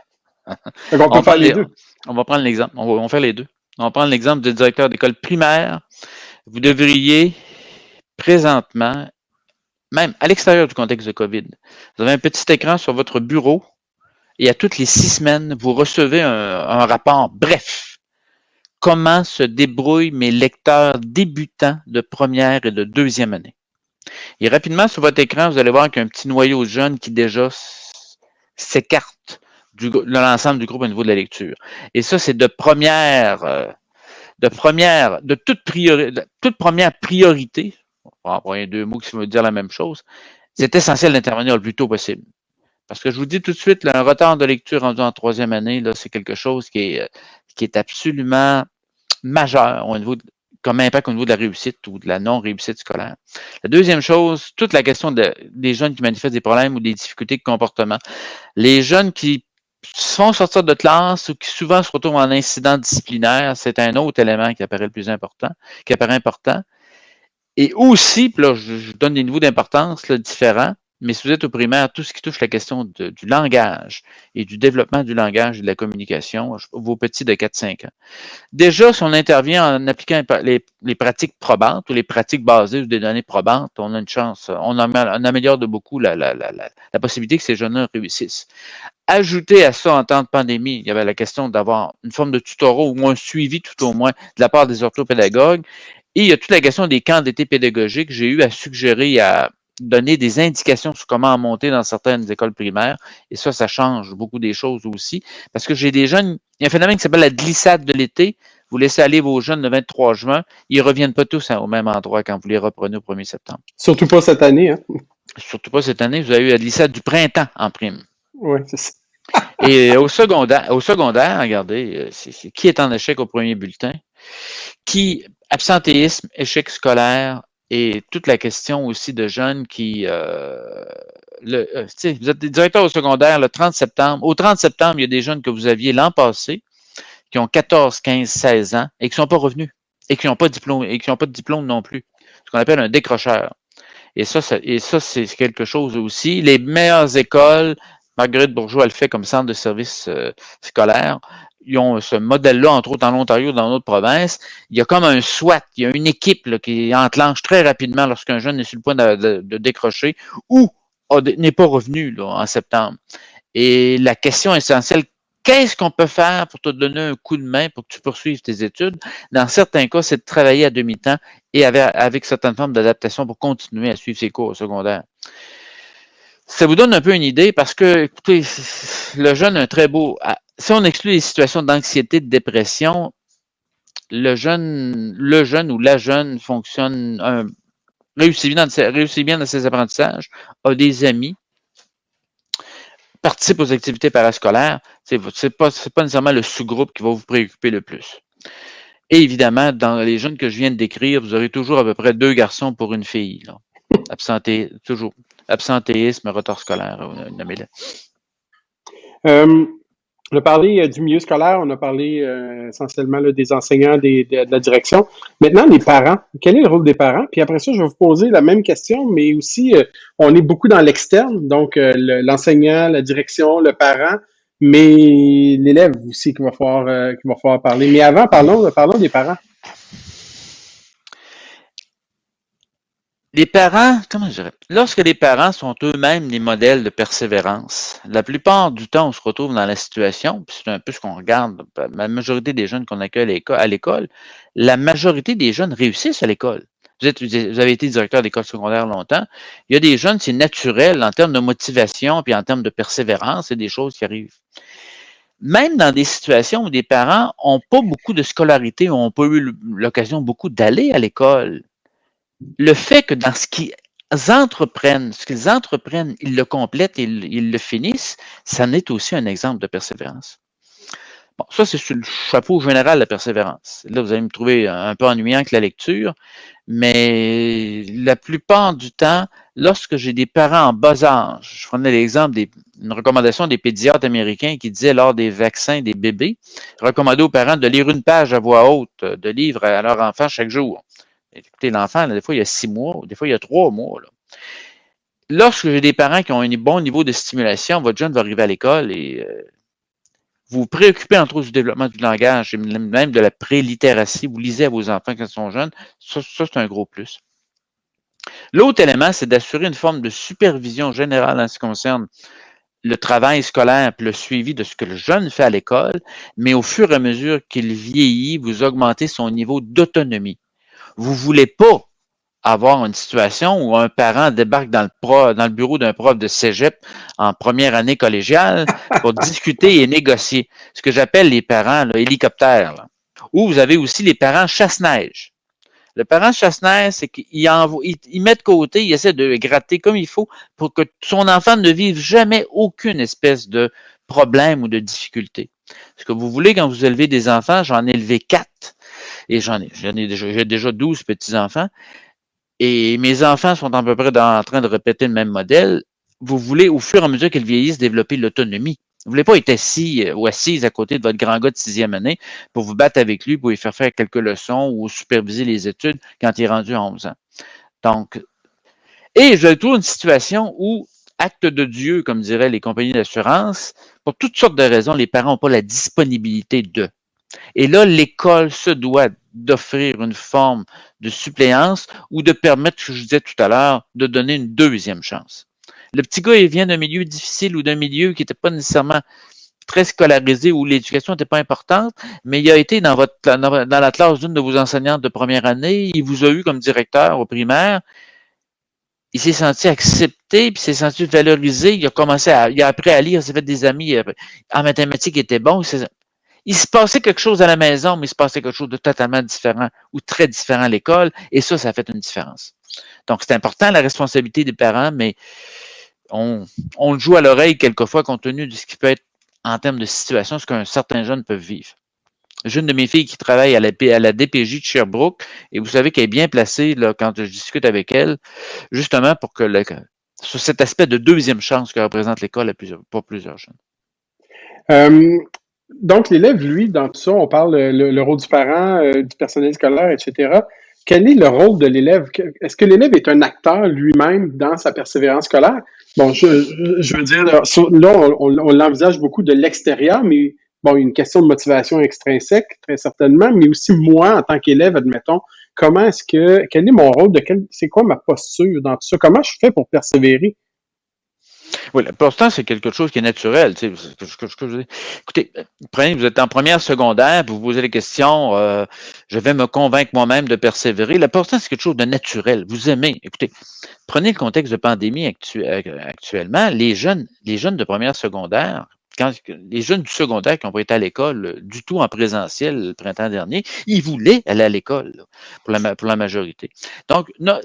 Speaker 2: Donc, on peut faire les deux.
Speaker 6: On va prendre l'exemple. On va faire les deux. On va prendre l'exemple du directeur d'école primaire. Vous devriez présentement, même à l'extérieur du contexte de COVID, vous avez un petit écran sur votre bureau et à toutes les 6 semaines, vous recevez un rapport bref. Comment se débrouillent mes lecteurs débutants de première et de deuxième année? Et rapidement, sur votre écran, vous allez voir qu'il y a un petit noyau de jeunes qui déjà s'écarte de l'ensemble du groupe au niveau de la lecture. Et ça, c'est toute première priorité. On va employer deux mots qui veulent dire la même chose. C'est essentiel d'intervenir le plus tôt possible. Parce que je vous dis tout de suite, là, un retard de lecture rendu en troisième année, là, c'est quelque chose qui est absolument majeur comme impact au niveau de la réussite ou de la non-réussite scolaire. La deuxième chose, toute la question des jeunes qui manifestent des problèmes ou des difficultés de comportement. Les jeunes qui se font sortir de classe ou qui souvent se retrouvent en incident disciplinaire, c'est un autre élément qui apparaît important. Et aussi, puis là, je donne des niveaux d'importance différents, mais si vous êtes au primaire, tout ce qui touche la question du langage et du développement du langage et de la communication, vos petits de 4-5 ans. Déjà, si on intervient en appliquant les pratiques probantes ou les pratiques basées sur des données probantes, on a une chance, on améliore de beaucoup la possibilité que ces jeunes-là réussissent. Ajouter à ça, en temps de pandémie, il y avait la question d'avoir une forme de tutorat ou un suivi tout au moins de la part des orthopédagogues. Et il y a toute la question des camps d'été pédagogiques. J'ai eu à suggérer à donner des indications sur comment monter dans certaines écoles primaires. Et ça change beaucoup des choses aussi. Parce que j'ai des jeunes, il y a un phénomène qui s'appelle la glissade de l'été. Vous laissez aller vos jeunes le 23 juin. Ils ne reviennent pas tous au même endroit quand vous les reprenez au 1er septembre.
Speaker 2: Surtout pas cette année. Hein?
Speaker 6: Surtout pas cette année. Vous avez eu la glissade du printemps en prime.
Speaker 2: Oui, c'est ça.
Speaker 6: Et au secondaire, regardez, c'est qui est en échec au premier bulletin? Absentéisme, échec scolaire et toute la question aussi de jeunes qui tu sais, vous êtes directeur au secondaire le 30 septembre. Au 30 septembre, il y a des jeunes que vous aviez l'an passé qui ont 14, 15, 16 ans et qui ne sont pas revenus et qui n'ont pas de diplôme non plus. Ce qu'on appelle un décrocheur. Et ça, c'est quelque chose aussi. Les meilleures écoles, Marguerite Bourgeois le fait comme centre de service scolaire, ils ont ce modèle-là, entre autres en Ontario, dans d'autres provinces. Il y a comme un SWAT, il y a une équipe là, qui enclenche très rapidement lorsqu'un jeune est sur le point de décrocher ou n'est pas revenu là, en septembre. Et la question essentielle, qu'est-ce qu'on peut faire pour te donner un coup de main pour que tu poursuives tes études? Dans certains cas, c'est de travailler à demi-temps et avec certaines formes d'adaptation pour continuer à suivre ses cours au secondaire. Ça vous donne un peu une idée parce que, écoutez, le jeune a un très beau... Si on exclut les situations d'anxiété, de dépression, le jeune ou la jeune fonctionne, réussit bien dans ses apprentissages, a des amis, participe aux activités parascolaires, c'est pas nécessairement le sous-groupe qui va vous préoccuper le plus. Et évidemment, dans les jeunes que je viens de décrire, vous aurez toujours à peu près 2 garçons pour une fille. Là. Toujours. Absentéisme, retard scolaire, nommez-le.
Speaker 2: On a parlé du milieu scolaire, on a parlé essentiellement là, des enseignants, de la direction. Maintenant, les parents. Quel est le rôle des parents? Puis après ça, je vais vous poser la même question, mais aussi, on est beaucoup dans l'externe, donc l'enseignant, la direction, le parent, mais l'élève aussi qu'il va falloir parler. Mais avant, parlons des parents.
Speaker 6: Les parents, comment je dirais, lorsque les parents sont eux-mêmes des modèles de persévérance, la plupart du temps, on se retrouve dans la situation, puis c'est un peu ce qu'on regarde, la majorité des jeunes qu'on accueille à l'école, la majorité des jeunes réussissent à l'école. Vous avez été directeur d'école secondaire longtemps. Il y a des jeunes, c'est naturel en termes de motivation puis en termes de persévérance, c'est des choses qui arrivent. Même dans des situations où des parents n'ont pas beaucoup de scolarité, ou n'ont pas eu l'occasion beaucoup d'aller à l'école, le fait que dans ce qu'ils entreprennent, ils le complètent et ils le finissent, ça en est aussi un exemple de persévérance. Bon, ça, c'est sur le chapeau général de la persévérance. Là, vous allez me trouver un peu ennuyant que la lecture, mais la plupart du temps, lorsque j'ai des parents en bas âge, je prenais l'exemple d'une recommandation des pédiatres américains qui disait lors des vaccins des bébés, recommander aux parents de lire une page à voix haute de livres à leur enfant chaque jour. Écoutez, l'enfant, des fois, il y a 6 mois, des fois, il y a 3 mois. Là. Lorsque j'ai des parents qui ont un bon niveau de stimulation, votre jeune va arriver à l'école et vous vous préoccupez entre autres du développement du langage et même de la prélittératie. Vous lisez à vos enfants quand ils sont jeunes. Ça c'est un gros plus. L'autre élément, c'est d'assurer une forme de supervision générale en ce qui concerne le travail scolaire et le suivi de ce que le jeune fait à l'école, mais au fur et à mesure qu'il vieillit, vous augmentez son niveau d'autonomie. Vous ne voulez pas avoir une situation où un parent débarque dans le bureau d'un prof de cégep en première année collégiale pour discuter et négocier. Ce que j'appelle les parents là, hélicoptères. Là. Ou vous avez aussi les parents chasse-neige. Le parent chasse-neige, c'est qu'il met de côté, il essaie de gratter comme il faut pour que son enfant ne vive jamais aucune espèce de problème ou de difficulté. Ce que vous voulez quand vous élevez des enfants, j'en ai élevé 4 et j'ai déjà 12 petits-enfants. Et mes enfants sont à peu près en train de répéter le même modèle. Vous voulez, au fur et à mesure qu'ils vieillissent, développer l'autonomie. Vous voulez pas être assis ou assise à côté de votre grand gars de 6e année pour vous battre avec lui, pour lui faire quelques leçons ou superviser les études quand il est rendu à 11 ans. Donc, et je trouve une situation où, acte de Dieu, comme diraient les compagnies d'assurance, pour toutes sortes de raisons, les parents n'ont pas la disponibilité de. Et là, l'école se doit d'offrir une forme de suppléance ou de permettre, ce que je disais tout à l'heure, de donner une deuxième chance. Le petit gars, il vient d'un milieu difficile ou d'un milieu qui n'était pas nécessairement très scolarisé où l'éducation n'était pas importante, mais il a été dans la classe d'une de vos enseignantes de première année, il vous a eu comme directeur au primaire, il s'est senti accepté, puis il s'est senti valorisé, il a appris à lire, il s'est fait des amis, en mathématiques, il était bon, il se passait quelque chose à la maison, mais il se passait quelque chose de totalement différent ou très différent à l'école, et ça a fait une différence. Donc, c'est important la responsabilité des parents, mais on le joue à l'oreille quelquefois compte tenu de ce qui peut être en termes de situation, ce qu'un certain jeune peut vivre. J'ai une de mes filles qui travaille à la DPJ de Sherbrooke, et vous savez qu'elle est bien placée là, quand je discute avec elle, justement pour que sur cet aspect de deuxième chance que représente l'école pour plusieurs jeunes.
Speaker 2: Donc, l'élève, lui, dans tout ça, on parle le rôle du parent, du personnel scolaire, etc. Quel est le rôle de l'élève? Est-ce que l'élève est un acteur lui-même dans sa persévérance scolaire? Bon, je veux dire, là, on l'envisage beaucoup de l'extérieur, mais bon, une question de motivation extrinsèque, très certainement, mais aussi moi, en tant qu'élève, admettons, quel est mon rôle, c'est quoi ma posture dans tout ça? Comment je fais pour persévérer?
Speaker 6: Oui, l'important, c'est quelque chose qui est naturel. Tu sais, écoutez, vous êtes en première secondaire, vous vous posez les questions, je vais me convaincre moi-même de persévérer. L'important, c'est quelque chose de naturel. Vous aimez. Écoutez, prenez le contexte de pandémie actuellement. Les jeunes de première secondaire, les jeunes du secondaire qui ont pas été à l'école du tout en présentiel le printemps dernier, ils voulaient aller à l'école là, pour la majorité. Donc, non,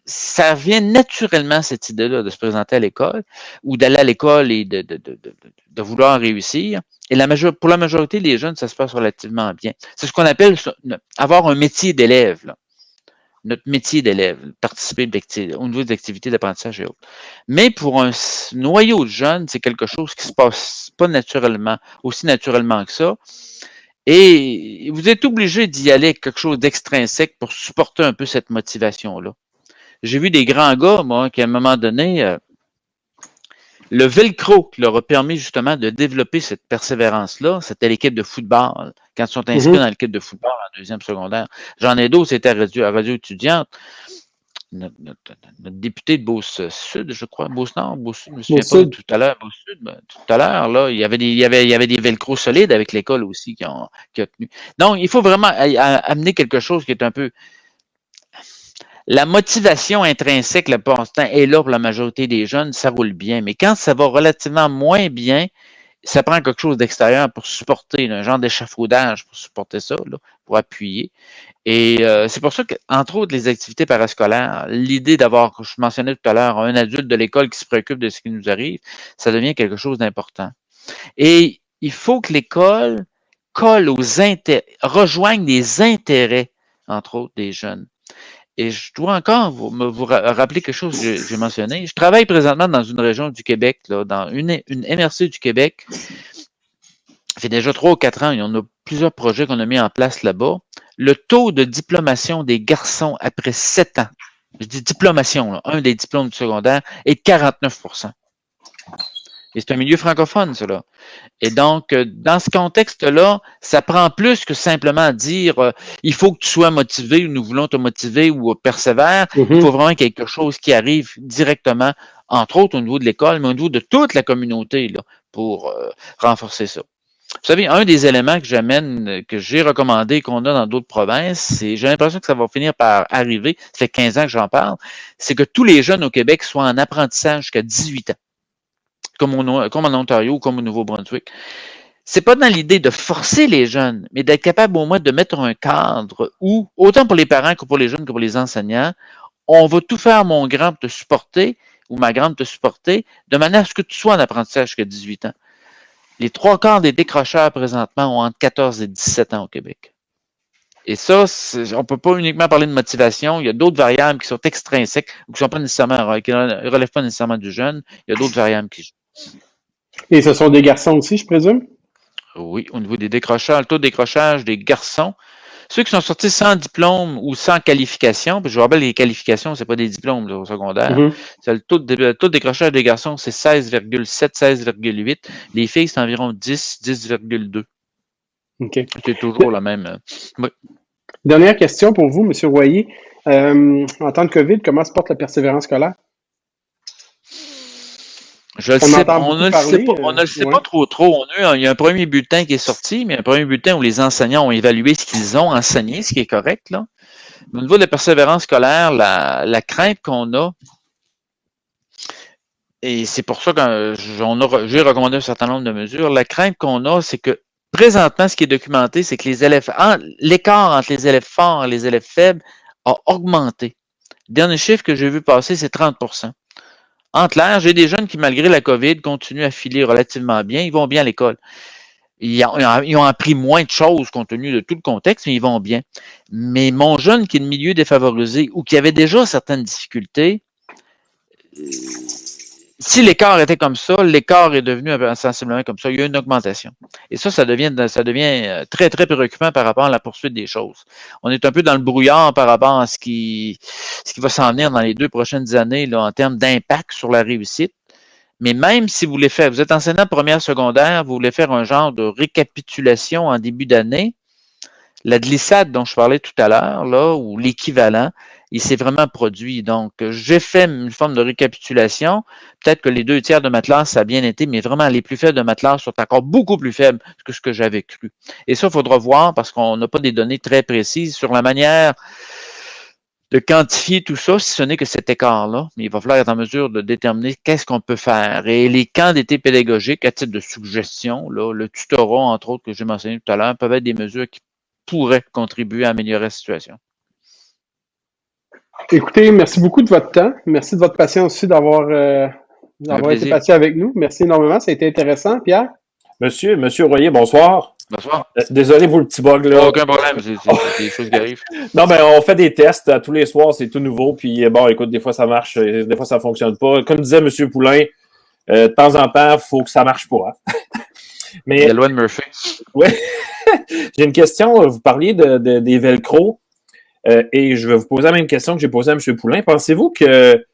Speaker 6: ça vient naturellement, cette idée-là, de se présenter à l'école ou d'aller à l'école et de vouloir réussir. Et pour la majorité des jeunes, ça se passe relativement bien. C'est ce qu'on appelle avoir un métier d'élève, là. Notre métier d'élève, participer au niveau des activités d'apprentissage et autres. Mais pour un noyau de jeunes, c'est quelque chose qui se passe pas aussi naturellement que ça. Et vous êtes obligé d'y aller avec quelque chose d'extrinsèque pour supporter un peu cette motivation-là. J'ai vu des grands gars, moi, qui à un moment donné, le velcro qui leur a permis justement de développer cette persévérance-là, c'était l'équipe de football. Quand ils sont inscrits dans l'équipe de football en deuxième secondaire. J'en ai d'autres, c'était à radio étudiante. Notre député de Beauce-Sud, je crois, Beauce-Nord, Beauce-Sud, je me souviens pas tout à l'heure, Beauce-Sud, tout à l'heure, là, il y avait des velcro solides avec l'école aussi qui a tenu. Donc, il faut vraiment amener quelque chose qui est un peu. La motivation intrinsèque, le passe-temps est là pour la majorité des jeunes, ça roule bien. Mais quand ça va relativement moins bien, ça prend quelque chose d'extérieur pour supporter, un genre d'échafaudage pour supporter ça, là, pour appuyer. Et c'est pour ça qu'entre autres, les activités parascolaires, l'idée d'avoir, comme je mentionnais tout à l'heure, un adulte de l'école qui se préoccupe de ce qui nous arrive, ça devient quelque chose d'important. Et il faut que l'école rejoigne les intérêts, entre autres, des jeunes. Et je dois encore vous rappeler quelque chose que j'ai mentionné. Je travaille présentement dans une région du Québec, là, dans une MRC du Québec. Ça fait déjà 3 ou 4 ans, il y en a plusieurs projets qu'on a mis en place là-bas. Le taux de diplomation des garçons après 7 ans, je dis diplomation, là, un des diplômes du secondaire, est de 49%. Et c'est un milieu francophone, cela. Et donc, dans ce contexte-là, ça prend plus que simplement dire il faut que tu sois motivé ou nous voulons te motiver ou persévère. Il faut vraiment quelque chose qui arrive directement, entre autres au niveau de l'école, mais au niveau de toute la communauté là, pour renforcer ça. Vous savez, un des éléments que j'amène, que j'ai recommandé, qu'on a dans d'autres provinces, c'est, j'ai l'impression que ça va finir par arriver, ça fait 15 ans que j'en parle, c'est que tous les jeunes au Québec soient en apprentissage jusqu'à 18 ans. Comme en Ontario ou comme au Nouveau-Brunswick. C'est pas dans l'idée de forcer les jeunes, mais d'être capable au moins de mettre un cadre où, autant pour les parents que pour les jeunes que pour les enseignants, on va tout faire, mon grand, pour te supporter, ou ma grande, te supporter, de manière à ce que tu sois en apprentissage jusqu'à 18 ans. Les 3/4 des décrocheurs présentement ont entre 14 et 17 ans au Québec. Et ça, on ne peut pas uniquement parler de motivation. Il y a d'autres variables qui sont extrinsèques ou qui ne relèvent pas nécessairement du jeune. Il y a d'autres variables qui jouent.
Speaker 2: Et ce sont des garçons aussi, je présume?
Speaker 6: Oui, au niveau des décrocheurs, le taux de décrochage des garçons, ceux qui sont sortis sans diplôme ou sans qualification, puis je vous rappelle, les qualifications, c'est pas des diplômes là, au secondaire. C'est le taux de décrochage des garçons, c'est 16,7, 16,8. Les filles, c'est environ 10, 10,2.
Speaker 2: OK.
Speaker 6: C'est toujours la même. Oui.
Speaker 2: Dernière question pour vous, M. Royer. En temps de COVID, comment se porte la persévérance scolaire?
Speaker 6: On ne le sait pas trop. Il y a un premier bulletin qui est sorti, mais un premier bulletin où les enseignants ont évalué ce qu'ils ont enseigné, ce qui est correct, là. Au niveau de la persévérance scolaire, la crainte qu'on a, et c'est pour ça que j'ai recommandé un certain nombre de mesures, la crainte qu'on a, c'est que présentement, ce qui est documenté, c'est que l'écart entre les élèves forts et les élèves faibles a augmenté. Le dernier chiffre que j'ai vu passer, c'est 30%. En clair, j'ai des jeunes qui, malgré la COVID, continuent à filer relativement bien. Ils vont bien à l'école. Ils ont appris moins de choses compte tenu de tout le contexte, mais ils vont bien. Mais mon jeune qui est de milieu défavorisé ou qui avait déjà certaines difficultés, si l'écart était comme ça, l'écart est devenu sensiblement comme ça. Il y a une augmentation. Et ça devient très, très préoccupant par rapport à la poursuite des choses. On est un peu dans le brouillard par rapport à ce qui va s'en venir dans les 2 prochaines années là, en termes d'impact sur la réussite. Mais même si vous êtes enseignant de première secondaire, vous voulez faire un genre de récapitulation en début d'année, la glissade dont je parlais tout à l'heure, là, ou l'équivalent, il s'est vraiment produit. Donc, j'ai fait une forme de récapitulation. Peut-être que les 2 tiers de ma classe, ça a bien été, mais vraiment, les plus faibles de ma classe sont encore beaucoup plus faibles que ce que j'avais cru. Et ça, il faudra voir parce qu'on n'a pas des données très précises sur la manière de quantifier tout ça, si ce n'est que cet écart-là. Mais il va falloir être en mesure de déterminer qu'est-ce qu'on peut faire. Et les camps d'été pédagogiques, à titre de suggestion, là, le tutorat, entre autres, que j'ai mentionné tout à l'heure, peuvent être des mesures qui pourraient contribuer à améliorer la situation.
Speaker 2: Écoutez, merci beaucoup de votre temps. Merci de votre patience aussi d'avoir été patient avec nous. Merci énormément. Ça a été intéressant, Pierre.
Speaker 1: Monsieur Royer, bonsoir.
Speaker 6: Bonsoir.
Speaker 1: Désolé pour le petit bug, là.
Speaker 6: Aucun problème, c'est des choses qui arrivent.
Speaker 1: Non, mais on fait des tests tous les soirs, c'est tout nouveau. Puis bon, écoute, des fois ça marche, des fois ça fonctionne pas. Comme disait M. Poulain, de temps en temps, il faut que ça marche pas. Hein. Mais,
Speaker 6: la loi de Murphy.
Speaker 1: Oui. J'ai une question. Vous parliez des velcro. Et je vais vous poser la même question que j'ai posée à M. Poulain. Pensez-vous que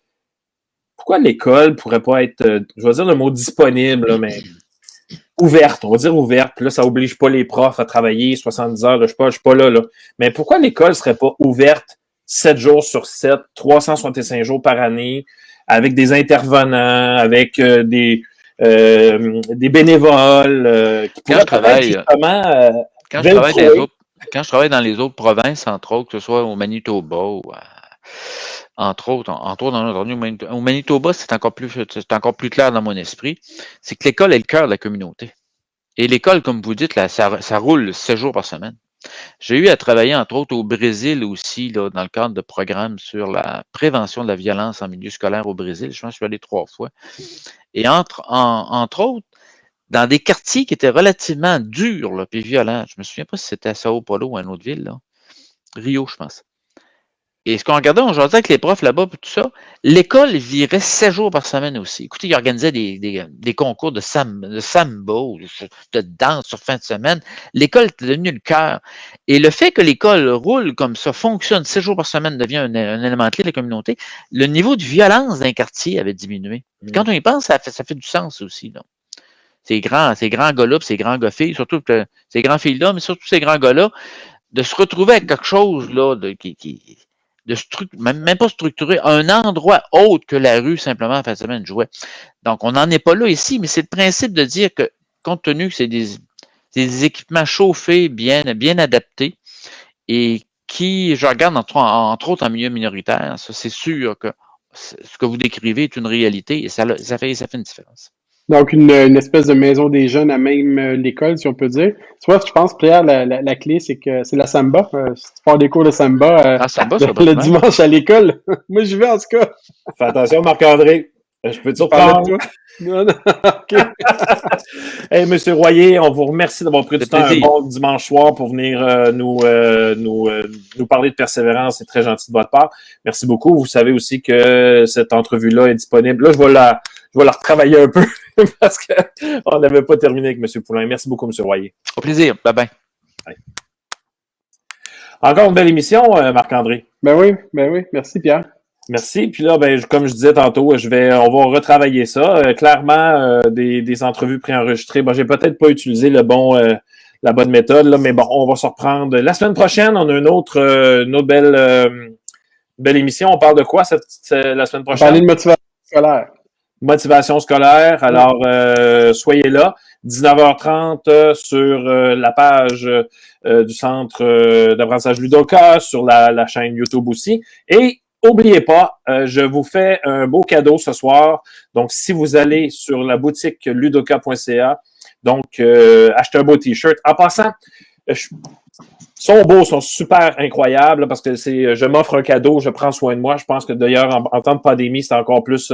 Speaker 1: pourquoi l'école pourrait pas être, je vais dire le mot disponible, là, mais ouverte, on va dire ouverte, puis là, ça oblige pas les profs à travailler 70 heures, là, je suis pas là. Mais pourquoi l'école serait pas ouverte 7 jours sur 7, 365 jours par année, avec des intervenants, avec des bénévoles qui pourraient travailler justement
Speaker 6: quand je travaille dans les autres provinces, entre autres, que ce soit au Manitoba ou entre autres dans notre au Manitoba, c'est encore plus clair dans mon esprit, c'est que l'école est le cœur de la communauté. Et l'école, comme vous dites, là, ça roule 7 jours par semaine. J'ai eu à travailler, entre autres, au Brésil aussi, là, dans le cadre de programmes sur la prévention de la violence en milieu scolaire au Brésil. Je pense que je suis allé 3 fois. Et entre autres, dans des quartiers qui étaient relativement durs, là, puis violents. Je me souviens pas si c'était à Sao Paulo ou à une autre ville, là. Rio, je pense. Et ce qu'on regardait, on jasait avec les profs là-bas, puis tout ça, l'école virait 7 jours par semaine aussi. Écoutez, ils organisaient des concours de samba ou de danse sur fin de semaine. L'école était devenue le cœur. Et le fait que l'école roule comme ça, fonctionne 7 jours par semaine, devient un élément clé de la communauté, le niveau de violence d'un quartier avait diminué. Quand on y pense, ça fait du sens aussi, là. Ces grands gars-là, ces grands gars-filles, surtout ces grands filles-là, mais surtout ces grands gars-là, de se retrouver avec quelque chose là, même pas structuré, un endroit autre que la rue, simplement, en fin de semaine, jouait. Donc, on n'en est pas là ici, mais c'est le principe de dire que, compte tenu que c'est des équipements chauffés, bien adaptés, et qui, je regarde entre autres en milieu minoritaire, ça, c'est sûr que ce que vous décrivez est une réalité, et ça fait une différence.
Speaker 2: Donc, une espèce de maison des jeunes à même l'école, si on peut dire. Tu vois, je pense, Pierre, la clé, c'est que c'est la samba. Si tu pars des cours de samba, le dimanche à l'école, moi, j'y vais en tout cas.
Speaker 1: Fais attention, Marc-André. Je peux te surprendre.
Speaker 2: Non, OK.
Speaker 1: Hey, Monsieur Royer, on vous remercie d'avoir pris du temps un bon dimanche soir pour venir nous parler de persévérance. C'est très gentil de votre part. Merci beaucoup. Vous savez aussi que cette entrevue-là est disponible. Là, je vais la retravailler un peu parce qu'on n'avait pas terminé avec M. Poulain. Merci beaucoup, M. Royer.
Speaker 6: Au plaisir. Bye-bye.
Speaker 1: Bye. Encore une belle émission, Marc-André.
Speaker 2: Ben oui. Merci, Pierre.
Speaker 1: Merci. Puis là, comme je disais tantôt, on va retravailler ça. Clairement, des entrevues préenregistrées. Bon, j'ai peut-être pas utilisé la bonne méthode, là, mais bon, on va se reprendre. La semaine prochaine, on a une autre belle émission. On parle de quoi la semaine prochaine?
Speaker 2: On parle de motivation scolaire.
Speaker 1: Motivation scolaire. Alors, soyez là. 19h30 sur la page du Centre d'apprentissage Ludoka, sur la chaîne YouTube aussi. Et n'oubliez pas, je vous fais un beau cadeau ce soir. Donc, si vous allez sur la boutique ludoka.ca, donc achetez un beau T-shirt. En passant, sont beaux, sont super incroyables parce que je m'offre un cadeau, je prends soin de moi. Je pense que d'ailleurs, en temps de pandémie, c'est encore plus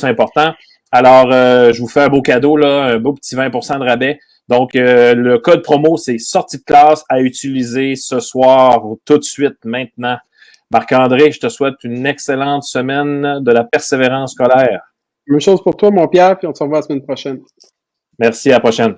Speaker 1: important. Alors, je vous fais un beau cadeau, là, un beau petit 20% de rabais. Donc, le code promo, c'est sortie de classe à utiliser ce soir, tout de suite, maintenant. Marc-André, je te souhaite une excellente semaine de la persévérance scolaire.
Speaker 2: Même chose pour toi, mon Pierre, puis on se revoit la semaine prochaine.
Speaker 1: Merci, à la prochaine.